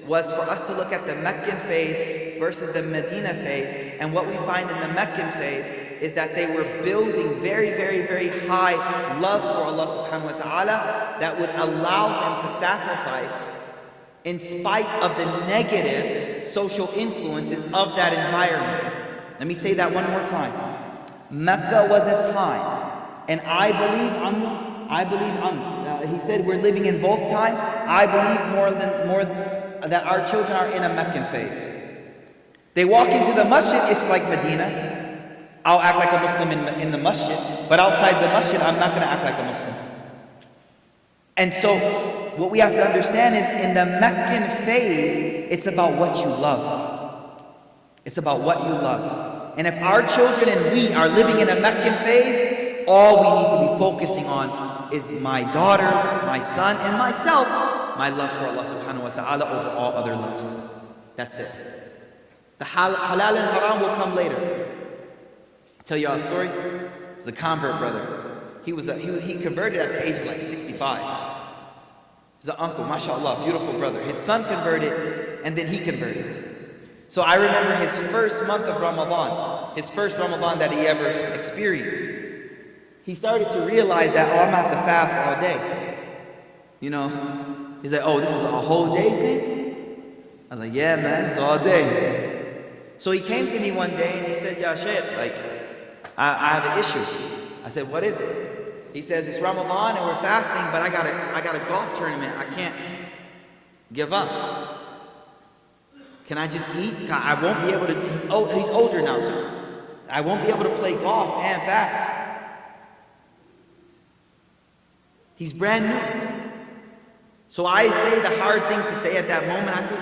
was for us to look at the Meccan phase versus the Medina phase. And what we find in the Meccan phase is that they were building very, very, very high love for Allah subhanahu wa ta'ala that would allow them to sacrifice in spite of the negative social influences of that environment. Let me say that one more time. Mecca was a time, and I believe he said we're living in both times. I believe more that our children are in a Meccan phase. They walk into the masjid, it's like Medina. I'll act like a Muslim in the masjid, but outside the masjid, I'm not going to act like a Muslim. And so, what we have to understand is in the Meccan phase, it's about what you love. It's about what you love. And if our children and we are living in a Meccan phase, all we need to be focusing on is my daughters, my son, and myself, my love for Allah subhanahu wa ta'ala over all other loves. That's it. The halal and haram will come later. I'll tell y'all a story. It's a convert brother. He converted at the age of like 65. He's an uncle, mashallah, beautiful brother. His son converted, and then he converted. So I remember his first month of Ramadan, his first Ramadan that he ever experienced. He started to realize that, I'm gonna have to fast all day. You know, he's like, this is a whole day thing? I was like, yeah, man, it's all day. So he came to me one day and he said, Ya Shaykh, like, I have an issue. I said, what is it? He says, it's Ramadan and we're fasting, but I got a golf tournament. I can't give up. Can I just eat? I won't be able to. He's older now too. I won't be able to play golf and fast. He's brand new. So I say the hard thing to say at that moment. I say,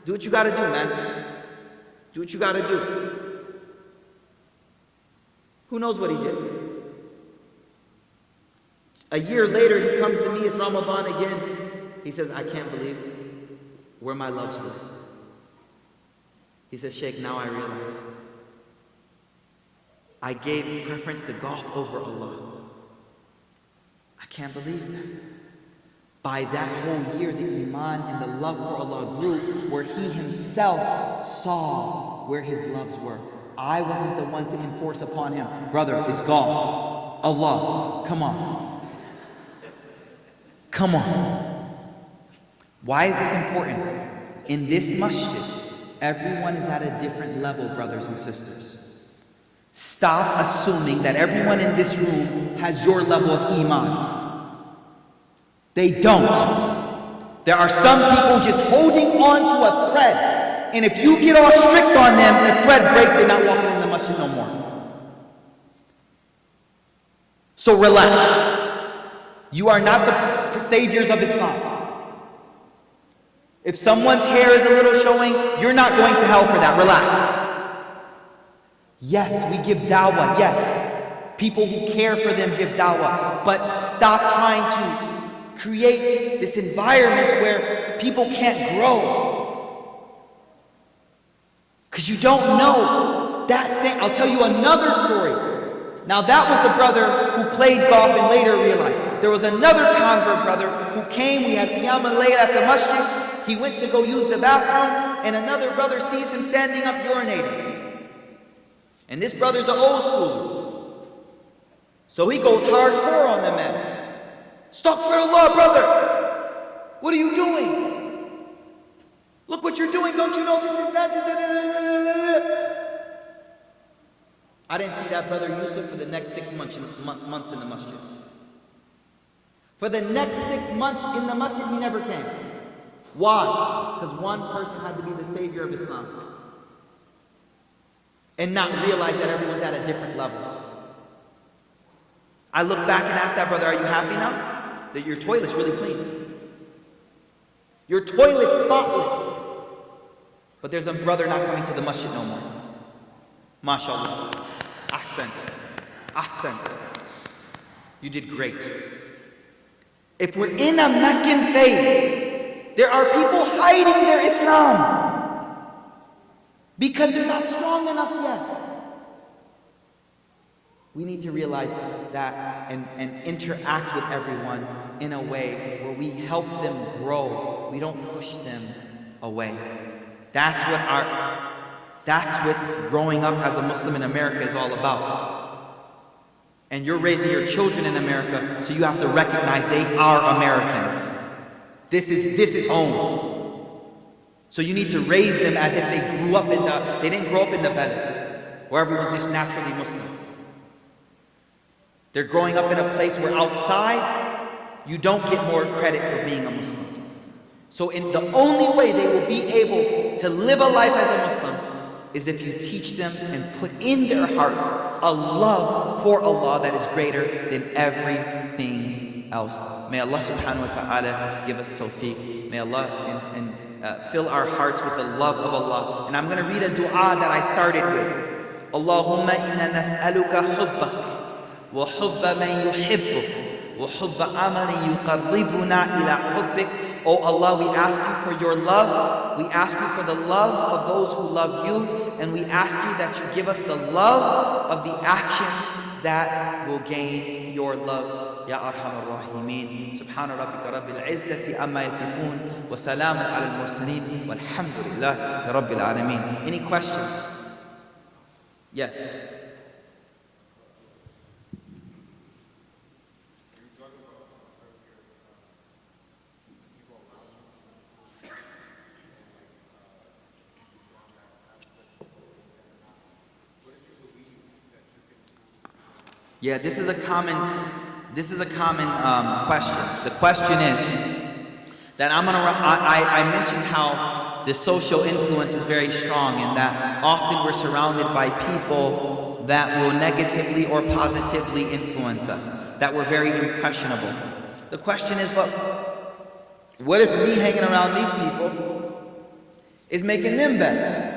do what you got to do, man. Do what you got to do. Who knows what he did? A year later, he comes to me, it's Ramadan again. He says, I can't believe where my loves were. He says, Sheikh, now I realize I gave preference to golf over Allah. I can't believe that. By that whole year, the iman and the love for Allah grew, where he himself saw where his loves were. I wasn't the one to enforce upon him, brother, it's golf. Allah, come on. Come on. Why is this important? In this masjid, everyone is at a different level, brothers and sisters. Stop assuming that everyone in this room has your level of iman. They don't. There are some people just holding on to a thread, and if you get all strict on them, the thread breaks, they're not walking in the masjid no more. So relax. You are not the saviors of Islam. If someone's hair is a little showing, you're not going to hell for that. Relax. Yes, we give dawah. Yes, people who care for them give dawah. But stop trying to create this environment where people can't grow. Because you don't know that same. I'll tell you another story. Now that was the brother who played golf and later realized. There was another convert brother who came, we had Qiyam al-Layl at the masjid. He went to go use the bathroom, and another brother sees him standing up urinating. And this brother's an old schooler. So he goes hardcore on the man. Astaghfirullah, brother. What are you doing? Look what you're doing. Don't you know this is not just... I didn't see that brother Yusuf for the next 6 months in the masjid. For the next 6 months in the masjid, he never came. Why? Because one person had to be the savior of Islam and not realize that everyone's at a different level. I look back and ask that brother, are you happy now? That your toilet's really clean. Your toilet's spotless. But there's a brother not coming to the masjid no more. MashaAllah. Ahsant. Ahsant. You did great. If we're in a Meccan phase, there are people hiding their Islam because they're not strong enough yet. We need to realize that and interact with everyone in a way where we help them grow. We don't push them away. That's what growing up as a Muslim in America is all about. And you're raising your children in America, so you have to recognize they are Americans. This is home. So you need to raise them as if they didn't grow up in the Balad, where everyone's just naturally Muslim. They're growing up in a place where outside, you don't get more credit for being a Muslim. So the only way they will be able to live a life as a Muslim is if you teach them and put in their hearts a love for Allah that is greater than everything else. May Allah subhanahu wa ta'ala give us tawfiq. May Allah fill our hearts with the love of Allah. And I'm going to read a dua that I started with. Allahumma inna nas'aluka hubbak wa hubba man yuhibbuk wa hubba amalin yuqarribuna ila hubbik. Oh Allah, we ask you for your love. We ask you for the love of those who love you. And we ask you that you give us the love of the actions that will gain your love. Ya Arhamar Rahimin. Subhana rabbika rabbil izzati amma yasifun. Wa salamun ala al-mursaleen. Walhamdulillah rabbil alameen. Any questions? Yes. Yeah, this is a common question. The question is that I mentioned how the social influence is very strong, and that often we're surrounded by people that will negatively or positively influence us, that we're very impressionable. The question is, but what if me hanging around these people is making them better?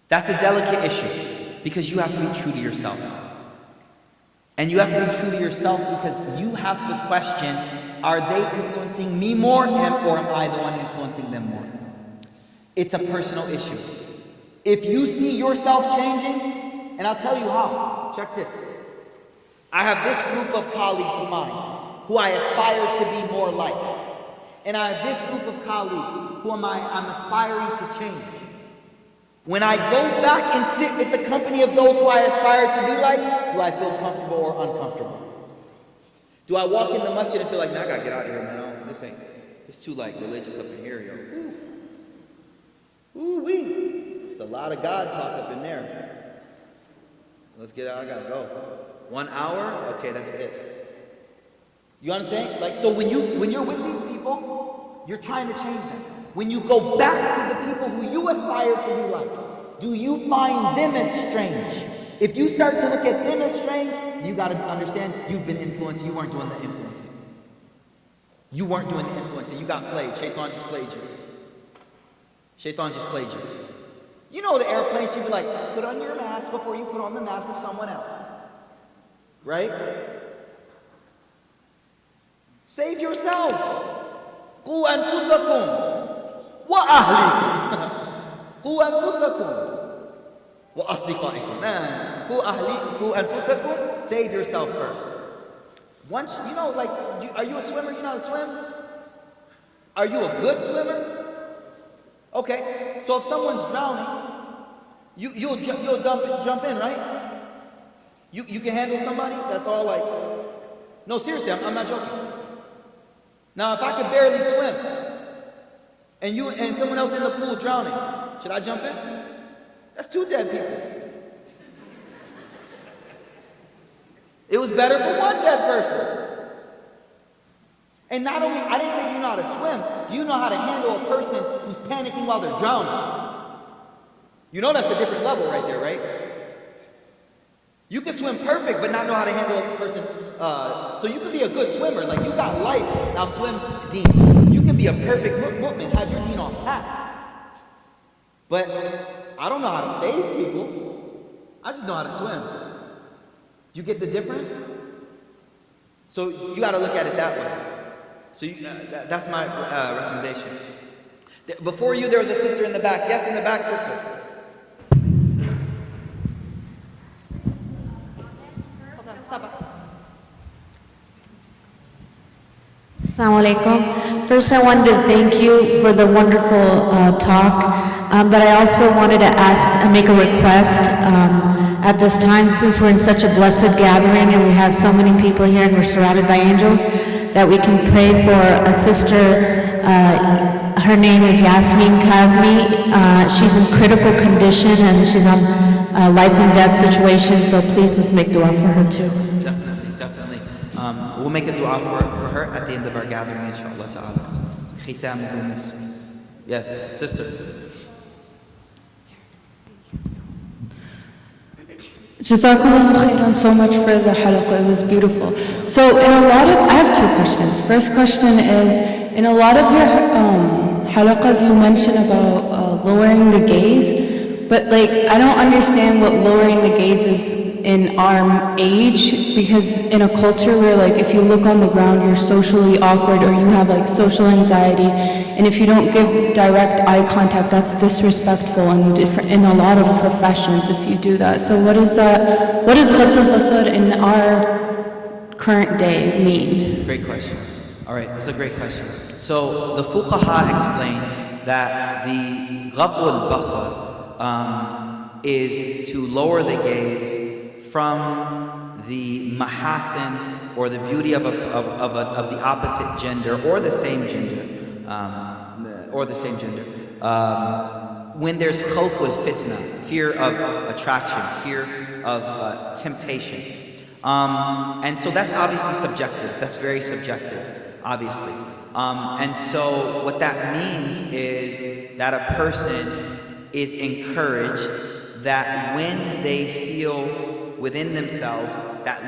That's a delicate issue. Because you have to be true to yourself. And you have to be true to yourself because you have to question, are they influencing me more or am I the one influencing them more? It's a personal issue. If you see yourself changing, and I'll tell you how, check this. I have this group of colleagues of mine who I aspire to be more like. And I have this group of colleagues who I'm aspiring to change. When I go back and sit with the company of those who I aspire to be like, do I feel comfortable or uncomfortable? Do I walk in the masjid and feel like, nah, I gotta get out of here, man. It's too like religious up in here, yo. Ooh-wee. There's a lot of God talk up in there. Let's get out, I gotta go. 1 hour? Okay, that's it. You understand? Like, so when you're with these people, you're trying to change them. When you go back to the people who you aspire to be like, do you find them as strange? If you start to look at them as strange, you got to understand you've been influenced. You weren't doing the influencing. You weren't doing the influencing. You got played. Shaitan just played you. Shaitan just played you. You know the airplane should be like, put on your mask before you put on the mask of someone else. Right? Save yourself. قُوا أَنفُسَكُمْ وَأَهْلِكُمْ قُوا أَنفُسَكُمْ وَأَصْدِقَائِكُمْ قُوا أَنفُسَكُمْ. Save yourself first. Once, are you a swimmer? You know how to swim? Are you a good swimmer? Okay, so if someone's drowning, you'll jump in, right? You can handle somebody that's all like, no, seriously, I'm not joking. Now, if I could barely swim, and you and someone else in the pool drowning, should I jump in? That's 2 dead people. It was better for 1 dead person. And not only, I didn't say do you know how to swim, do you know how to handle a person who's panicking while they're drowning? You know that's a different level right there, right? You can swim perfect, but not know how to handle a person. So you can be a good swimmer, like you got life, now swim deep. You can be a perfect mu'min, have your deen on pat. But I don't know how to save people. I just know how to swim. You get the difference? So you got to look at it that way. So that's my recommendation. Before you, there was a sister in the back. Yes, in the back, sister. Hold on, Assalamu alaikum. First, I wanted to thank you for the wonderful talk, but I also wanted to make a request at this time, since we're in such a blessed gathering and we have so many people here and we're surrounded by angels, that we can pray for a sister. Her name is Yasmin Kazmi. She's in critical condition and she's on a life and death situation, so please let's make dua for her too. Definitely. We'll make a dua for her at the end of our gathering, inshallah ta'ala. Khitamuhu misk. Yes, sister. Jazakallah khairan so much for the halaqah, it was beautiful. So I have two questions. First question is, in a lot of your halaqas you mention about lowering the gaze, but I don't understand what lowering the gaze is in our age, because in a culture where if you look on the ground you're socially awkward or you have social anxiety, and if you don't give direct eye contact that's disrespectful and different in a lot of professions if you do that. So what does ghadd al-basar in our current day mean? Great question. All right, that's a great question. So the fuqaha explain that the ghadd al-basar is to lower the gaze from the mahasin, or the beauty of the opposite gender or the same gender, when there's khawf wal fitna, fear of attraction, fear of temptation, and so that's obviously subjective. That's very subjective, obviously. And so what that means is that a person is encouraged that when they feel within themselves that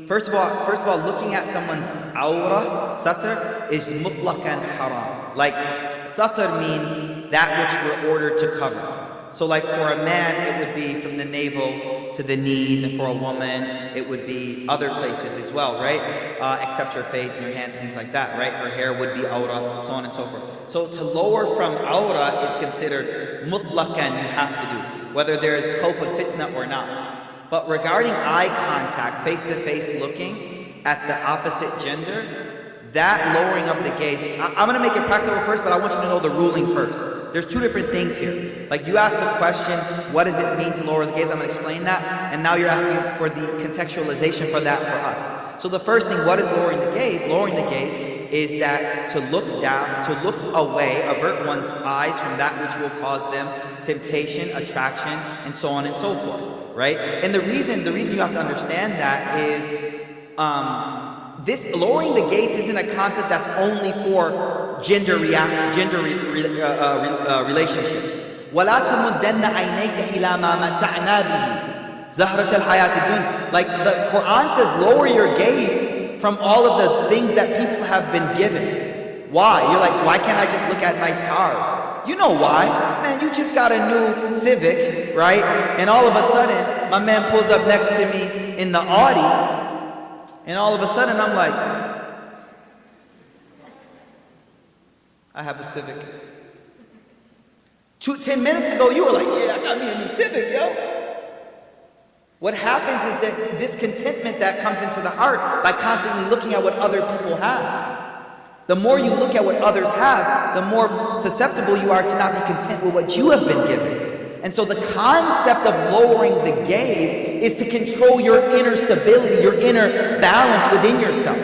first of all, looking at someone's awrah, satr, is mutlaqan haram. Satr means that which we're ordered to cover. So for a man, it would be from the navel to the knees, and for a woman, it would be other places as well, right? Except her face and her hands and things like that, right? Her hair would be awrah, so on and so forth. So to lower from awrah is considered mutlaqan, you have to do, whether there is khawf al-fitna or not. But regarding eye contact, face-to-face looking at the opposite gender, that lowering of the gaze, I'm going to make it practical first, but I want you to know the ruling first. There's two different things here. You asked the question, what does it mean to lower the gaze? I'm going to explain that, and now you're asking for the contextualization for that for us. So the first thing, what is lowering the gaze? Lowering the gaze is that to look down, to look away, avert one's eyes from that which will cause them temptation, attraction, and so on and so forth. Right? And the reason you have to understand that is this lowering the gaze isn't a concept that's only for gender relationships. وَلَا تَمُدَّنَّ عَيْنَيْكَ إِلَى مَا مَتَعْنَا بِهِ زَهْرَةَ الْحَيَاةِ الدُّنْيَا. The Quran says lower your gaze from all of the things that people have been given. Why? You're why can't I just look at nice cars? You know why. Man, you just got a new Civic, right? And all of a sudden, my man pulls up next to me in the Audi, and all of a sudden I'm like, I have a Civic. 10 minutes ago, you were like, yeah, I got me a new Civic, yo. What happens is that discontentment that comes into the heart by constantly looking at what other people have. The more you look at what others have, the more susceptible you are to not be content with what you have been given. And so the concept of lowering the gaze is to control your inner stability, your inner balance within yourself.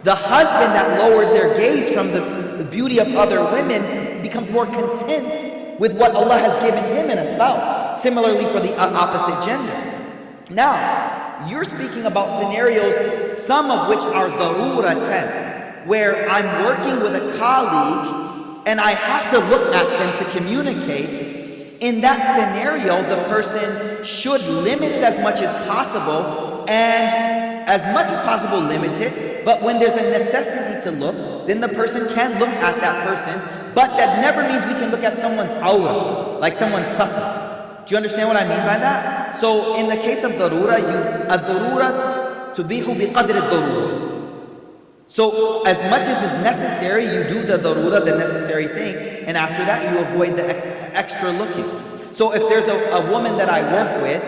The husband that lowers their gaze from the beauty of other women becomes more content with what Allah has given him in a spouse. Similarly for the opposite gender. Now, you're speaking about scenarios, some of which are daruratan, where I'm working with a colleague and I have to look at them to communicate. In that scenario, the person should limit it as much as possible, and as much as possible limit it. But when there's a necessity to look, then the person can look at that person. But that never means we can look at someone's awrah, like someone's satr. Do you understand what I mean by that? So in the case of darura, ad-darura tubihu biqadri ad-darura. So as much as is necessary, you do the darura, the necessary thing, and after that you avoid the extra looking. So if there's a woman that I work with,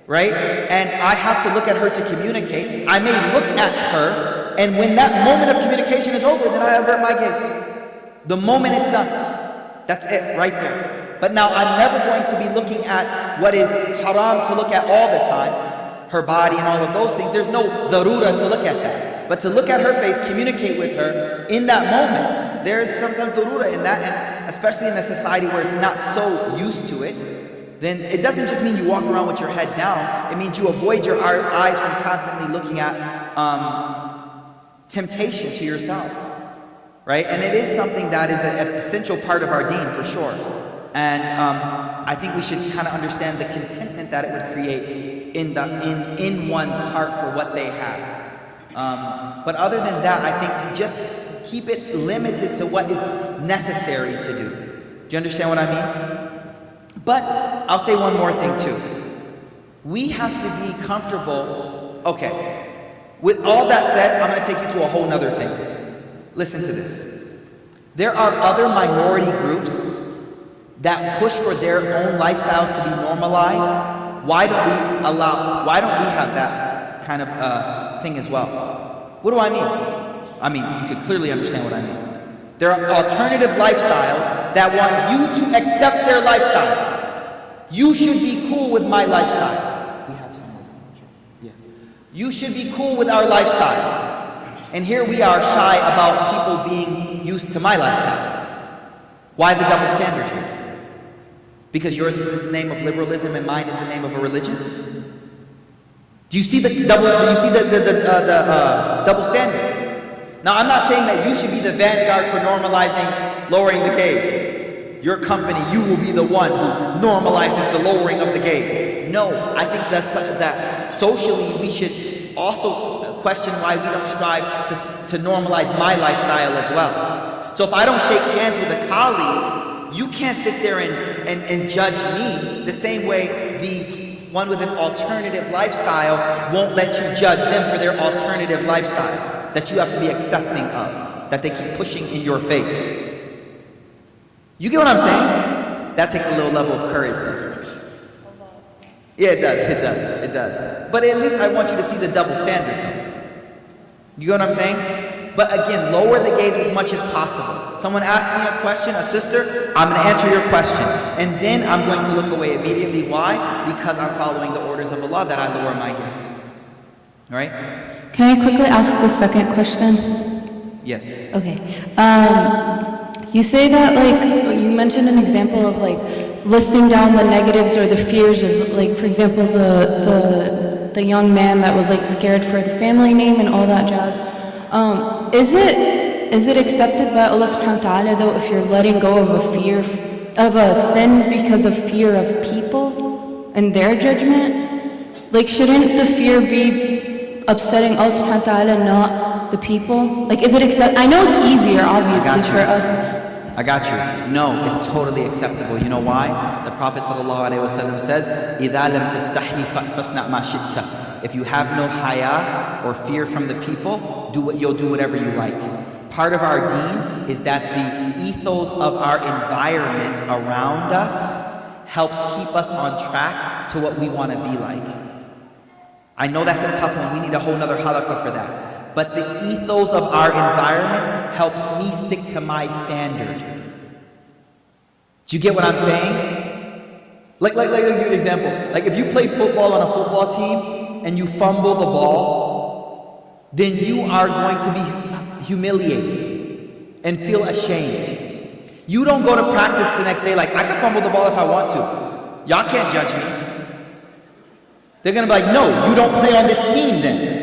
right, and I have to look at her to communicate, I may look at her And when that moment of communication is over, then I avert my gaze. The moment it's done, that's it right there. But now I'm never going to be looking at what is haram to look at all the time, her body and all of those things. There's no darura to look at that. But to look at her face, communicate with her in that moment, there is sometimes darura in that, and especially in a society where it's not so used to it, then it doesn't just mean you walk around with your head down, it means you avoid your eyes from constantly looking at temptation to yourself, right? And it is something that is an essential part of our deen for sure. And I think we should kind of understand the contentment that it would create in one's heart for what they have. But other than that, I think just keep it limited to what is necessary to do. Do you understand what I mean? But I'll say one more thing too. We have to be comfortable. Okay, with all that said, I'm going to take you to a whole nother thing. Listen to this. There are other minority groups that push for their own lifestyles to be normalized. Why don't we have that kind of thing as well? What do I mean? I mean, you can clearly understand what I mean. There are alternative lifestyles that want you to accept their lifestyle. You should be cool with my lifestyle. We have some of this. Yeah. You should be cool with our lifestyle. And here we are shy about people being used to my lifestyle. Why the double standard here? Because yours is the name of liberalism and mine is the name of a religion? Do you see the double standard? Now, I'm not saying that you should be the vanguard for normalizing lowering the gaze. Your company, you will be the one who normalizes the lowering of the gaze. No, I think that socially we should also question why we don't strive to normalize my lifestyle as well. So if I don't shake hands with a colleague, you can't sit there and judge me the same way the one with an alternative lifestyle won't let you judge them for their alternative lifestyle that you have to be accepting of, that they keep pushing in your face. You get what I'm saying? That takes a little level of courage there. Yeah, it does. But at least I want you to see the double standard. You get what I'm saying? But again, lower the gaze as much as possible. Someone asks me a question, a sister, I'm going to answer your question. And then I'm going to look away immediately. Why? Because I'm following the orders of Allah that I lower my gaze. All right? Can I quickly ask the second question? Yes. Okay. You say that, like, you mentioned an example of, like, listing down the negatives or the fears of, like, for example, the young man that was, like, scared for the family name and all that jazz. Is it accepted by Allah subhanahu wa ta'ala, though, if you're letting go of a fear, of a sin because of fear of people and their judgment? Like, shouldn't the fear be upsetting Allah subhanahu wa ta'ala, not the people? Like, is it accept? I know it's easier, obviously, for us. I got you. No, it's totally acceptable. You know why? The Prophet ﷺ says, إِذَا لَمْ تَسْتَحْيِ فَاسْنَعْ مَا شِئْتَ. If you have no haya or fear from the people, you'll do whatever you like. Part of our deen is that the ethos of our environment around us helps keep us on track to what we want to be like. I know that's a tough one. We need a whole nother halaqah for that. But the ethos of our environment helps me stick to my standard. Do you get what I'm saying? Like I'll give you an example. Like if you play football on a football team and you fumble the ball, then you are going to be humiliated and feel ashamed. You don't go to practice the next day like, I can fumble the ball if I want to. Y'all can't judge me. They're gonna be like, no, you don't play on this team then.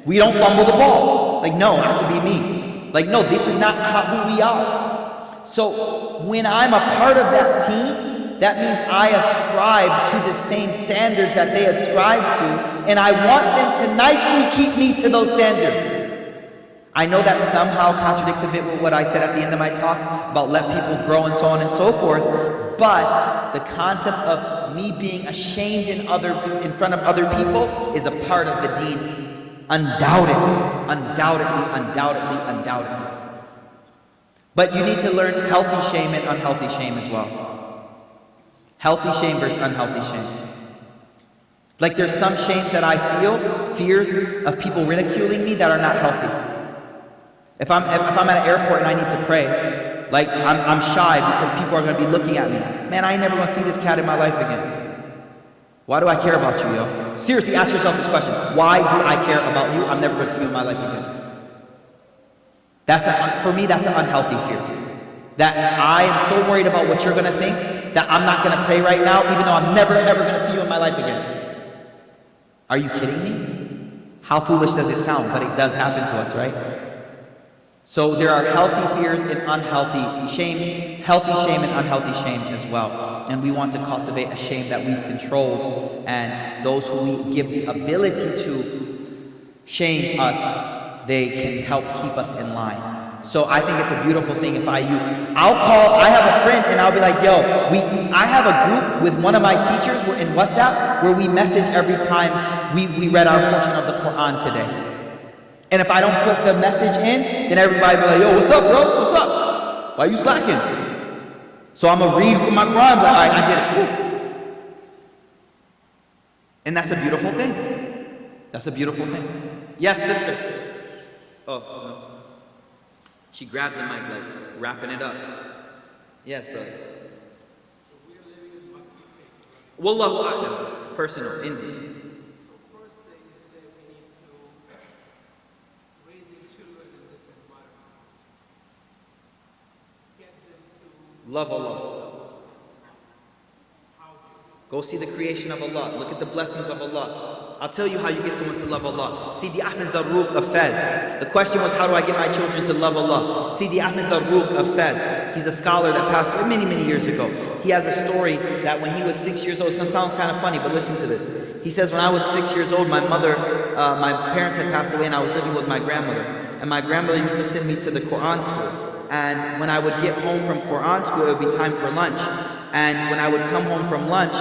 We don't fumble the ball. Like, no, I can be me. Like, no, this is not who we are. So when I'm a part of that team, that means I ascribe to the same standards that they ascribe to, and I want them to nicely keep me to those standards. I know that somehow contradicts a bit with what I said at the end of my talk about let people grow and so on and so forth, but the concept of me being ashamed in front of other people is a part of the deen. Undoubtedly. But you need to learn healthy shame and unhealthy shame as well. Healthy shame versus unhealthy shame. Like there's some shames that I feel, fears of people ridiculing me that are not healthy. If I'm at an airport and I need to pray, like I'm shy because people are gonna be looking at me. Man, I ain't never gonna see this cat in my life again. Why do I care about you, yo? Seriously, ask yourself this question. Why do I care about you? I'm never gonna see you in my life again. For me, that's an unhealthy fear. That I am so worried about what you're gonna think that I'm not gonna pray right now, even though I'm never ever gonna see you in my life again. Are you kidding me? How foolish does it sound? But it does happen to us, right? So there are healthy fears and unhealthy shame, healthy shame and unhealthy shame as well. And we want to cultivate a shame that we've controlled, and those who we give the ability to shame us, they can help keep us in line. So I think it's a beautiful thing if I have a friend and I'll be like, yo, I have a group with one of my teachers, we're in WhatsApp, where we message every time we read our portion of the Quran today. And if I don't put the message in, then everybody will be like, yo, what's up, bro? What's up? Why you slacking? So I'm going to read my Quran, but I did it. Woo. And that's a beautiful thing. That's a beautiful thing. Yes, sister. Oh, no. She grabbed the mic, like, wrapping it up. Yes, brother. Wallahu a'lam. Personal, indeed. Love Allah. Go see the creation of Allah. Look at the blessings of Allah. I'll tell you how you get someone to love Allah. Sidi Ahmed Zarruq of Fez. The question was, how do I get my children to love Allah? Sidi Ahmed Zarruq of Fez. He's a scholar that passed away many, many years ago. He has a story that when he was 6 years old, it's going to sound kind of funny, but listen to this. He says, when I was 6 years old, my parents had passed away and I was living with my grandmother. And my grandmother used to send me to the Quran school. And when I would get home from Quran school, it would be time for lunch. And when I would come home from lunch,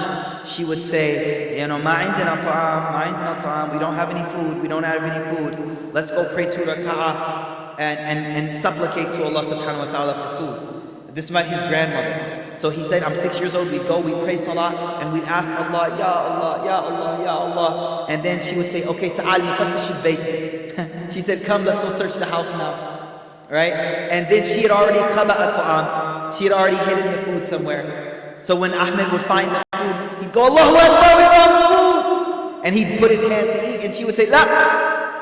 she would say, you know, ma indana ta'am, we don't have any food, we don't have any food. Let's go pray 2 rak'ah and supplicate to Allah subhanahu wa ta'ala for food. This is his grandmother. So he said, I'm 6 years old, we'd go, we'd pray salah, and we'd ask Allah, Ya Allah, Ya Allah, Ya Allah. And then she would say, okay, ta'al mufattish al-bayt. She said, come, let's go search the house now. Right? And then she had already khaba'at ta'am. She had already hidden the food somewhere. So when Ahmed would find the food, he'd go, Allahu Akbar, we found the food! And he'd put his hand to eat, and she would say, La,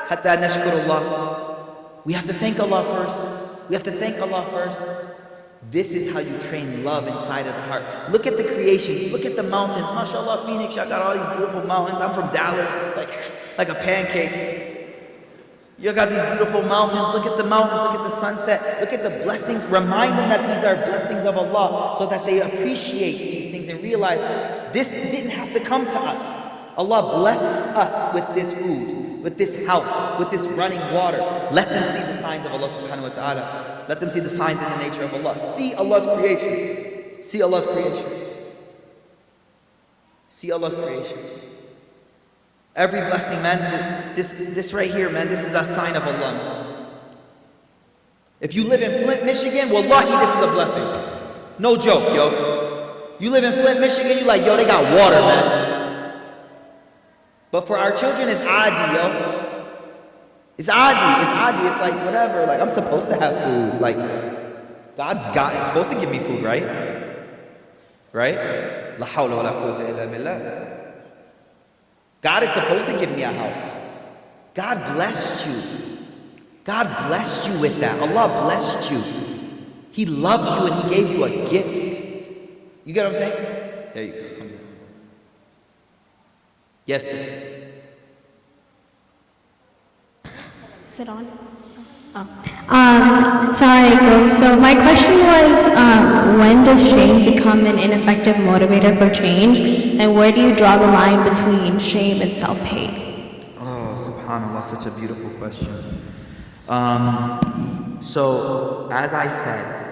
hatta nashkurullah. We have to thank Allah first. We have to thank Allah first. This is how you train love inside of the heart. Look at the creation. Look at the mountains. MashaAllah, Phoenix, y'all got all these beautiful mountains. I'm from Dallas, like a pancake. You got these beautiful mountains. Look at the mountains. Look at the sunset. Look at the blessings. Remind them that these are blessings of Allah so that they appreciate these things and realize this didn't have to come to us. Allah blessed us with this food, with this house, with this running water. Let them see the signs of Allah subhanahu wa ta'ala. Let them see the signs in the nature of Allah. See Allah's creation. See Allah's creation. See Allah's creation. Every blessing, man, this right here, man, this is a sign of Allah. If you live in Flint, Michigan, wallahi, this is a blessing. No joke, yo. You live in Flint, Michigan, you like, yo, they got water, man. But for our children, it's adi, yo. It's adi, it's like whatever, like I'm supposed to have food. Like, God's supposed to give me food, right? Right? La hawla wa la quwwata illa billah. God is supposed to give me a house. God blessed you. God blessed you with that. Allah blessed you. He loves you and He gave you a gift. You get what I'm saying? There you go. Yes, sister. Is it on? Sorry, so my question was, when does shame become an ineffective motivator for change, and where do you draw the line between shame and self-hate? Oh, subhanAllah, such a beautiful question. So, as I said,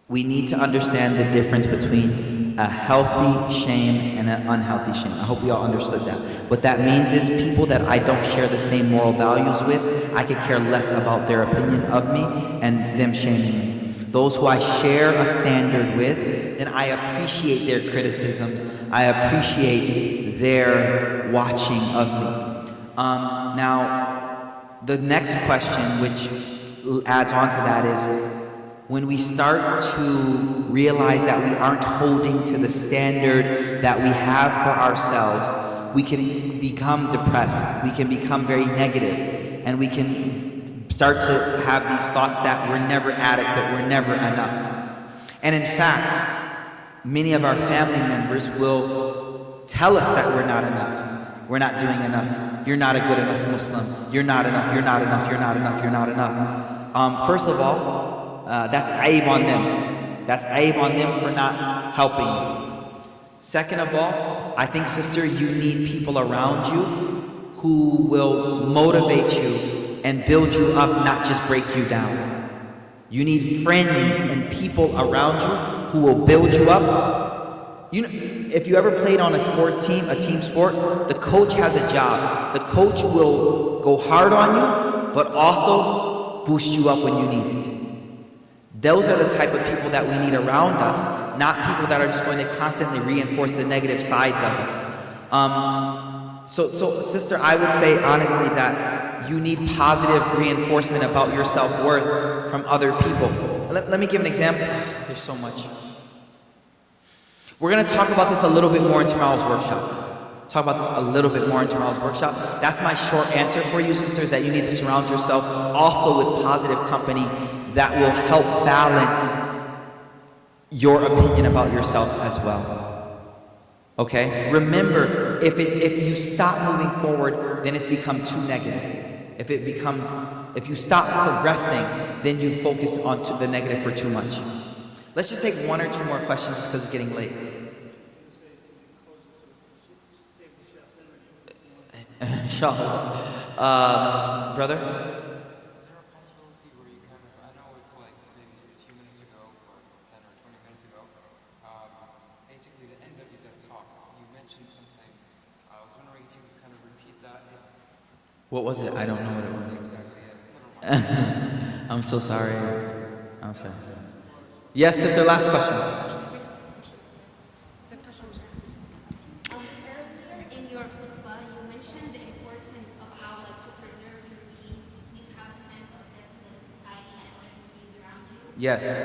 we need to understand the difference between a healthy shame and an unhealthy shame. I hope we all understood that. What that means is people that I don't share the same moral values with, I could care less about their opinion of me and them shaming me. Those who I share a standard with, then I appreciate their criticisms. I appreciate their watching of me. Now, the next question, which adds on to that is when we start to realize that we aren't holding to the standard that we have for ourselves, we can become depressed, we can become very negative, and we can start to have these thoughts that we're never adequate, we're never enough. And in fact, many of our family members will tell us that we're not enough, we're not doing enough, you're not a good enough Muslim, you're not enough, you're not enough, you're not enough, you're not enough. First of all, that's aib on them. That's aib on them for not helping you. Second of all, I think, sister, you need people around you who will motivate you and build you up, not just break you down. You need friends and people around you who will build you up. You know, if you ever played on a team sport, the coach has a job. The coach will go hard on you, but also boost you up when you need it. Those are the type of people that we need around us, not people that are just going to constantly reinforce the negative sides of us. So sister, I would say honestly that you need positive reinforcement about your self-worth from other people. Let me give an example. There's so much. We're going to talk about this a little bit more in tomorrow's workshop. That's my short answer for you, sisters, that you need to surround yourself also with positive company that will help balance your opinion about yourself as well. Okay? Remember, if you stop moving forward, then it's become too negative. If you stop progressing, then you focus on the negative for too much. Let's just take one or two more questions just because it's getting late. Inshallah. Brother? Is there a possibility where you kind of, I know it's like maybe a few minutes ago or 10 or 20 minutes ago, basically the end of your talk, you mentioned something. I was wondering if you could kind of repeat that. What was it? I don't know what it was. Exactly, yeah. I'm so sorry. I'm sorry. Yes, sister, last question. Earlier in your khutbah, you mentioned the importance of how, like, to preserve your deen, you need to have a sense of debt to the society and like the around you. Yes.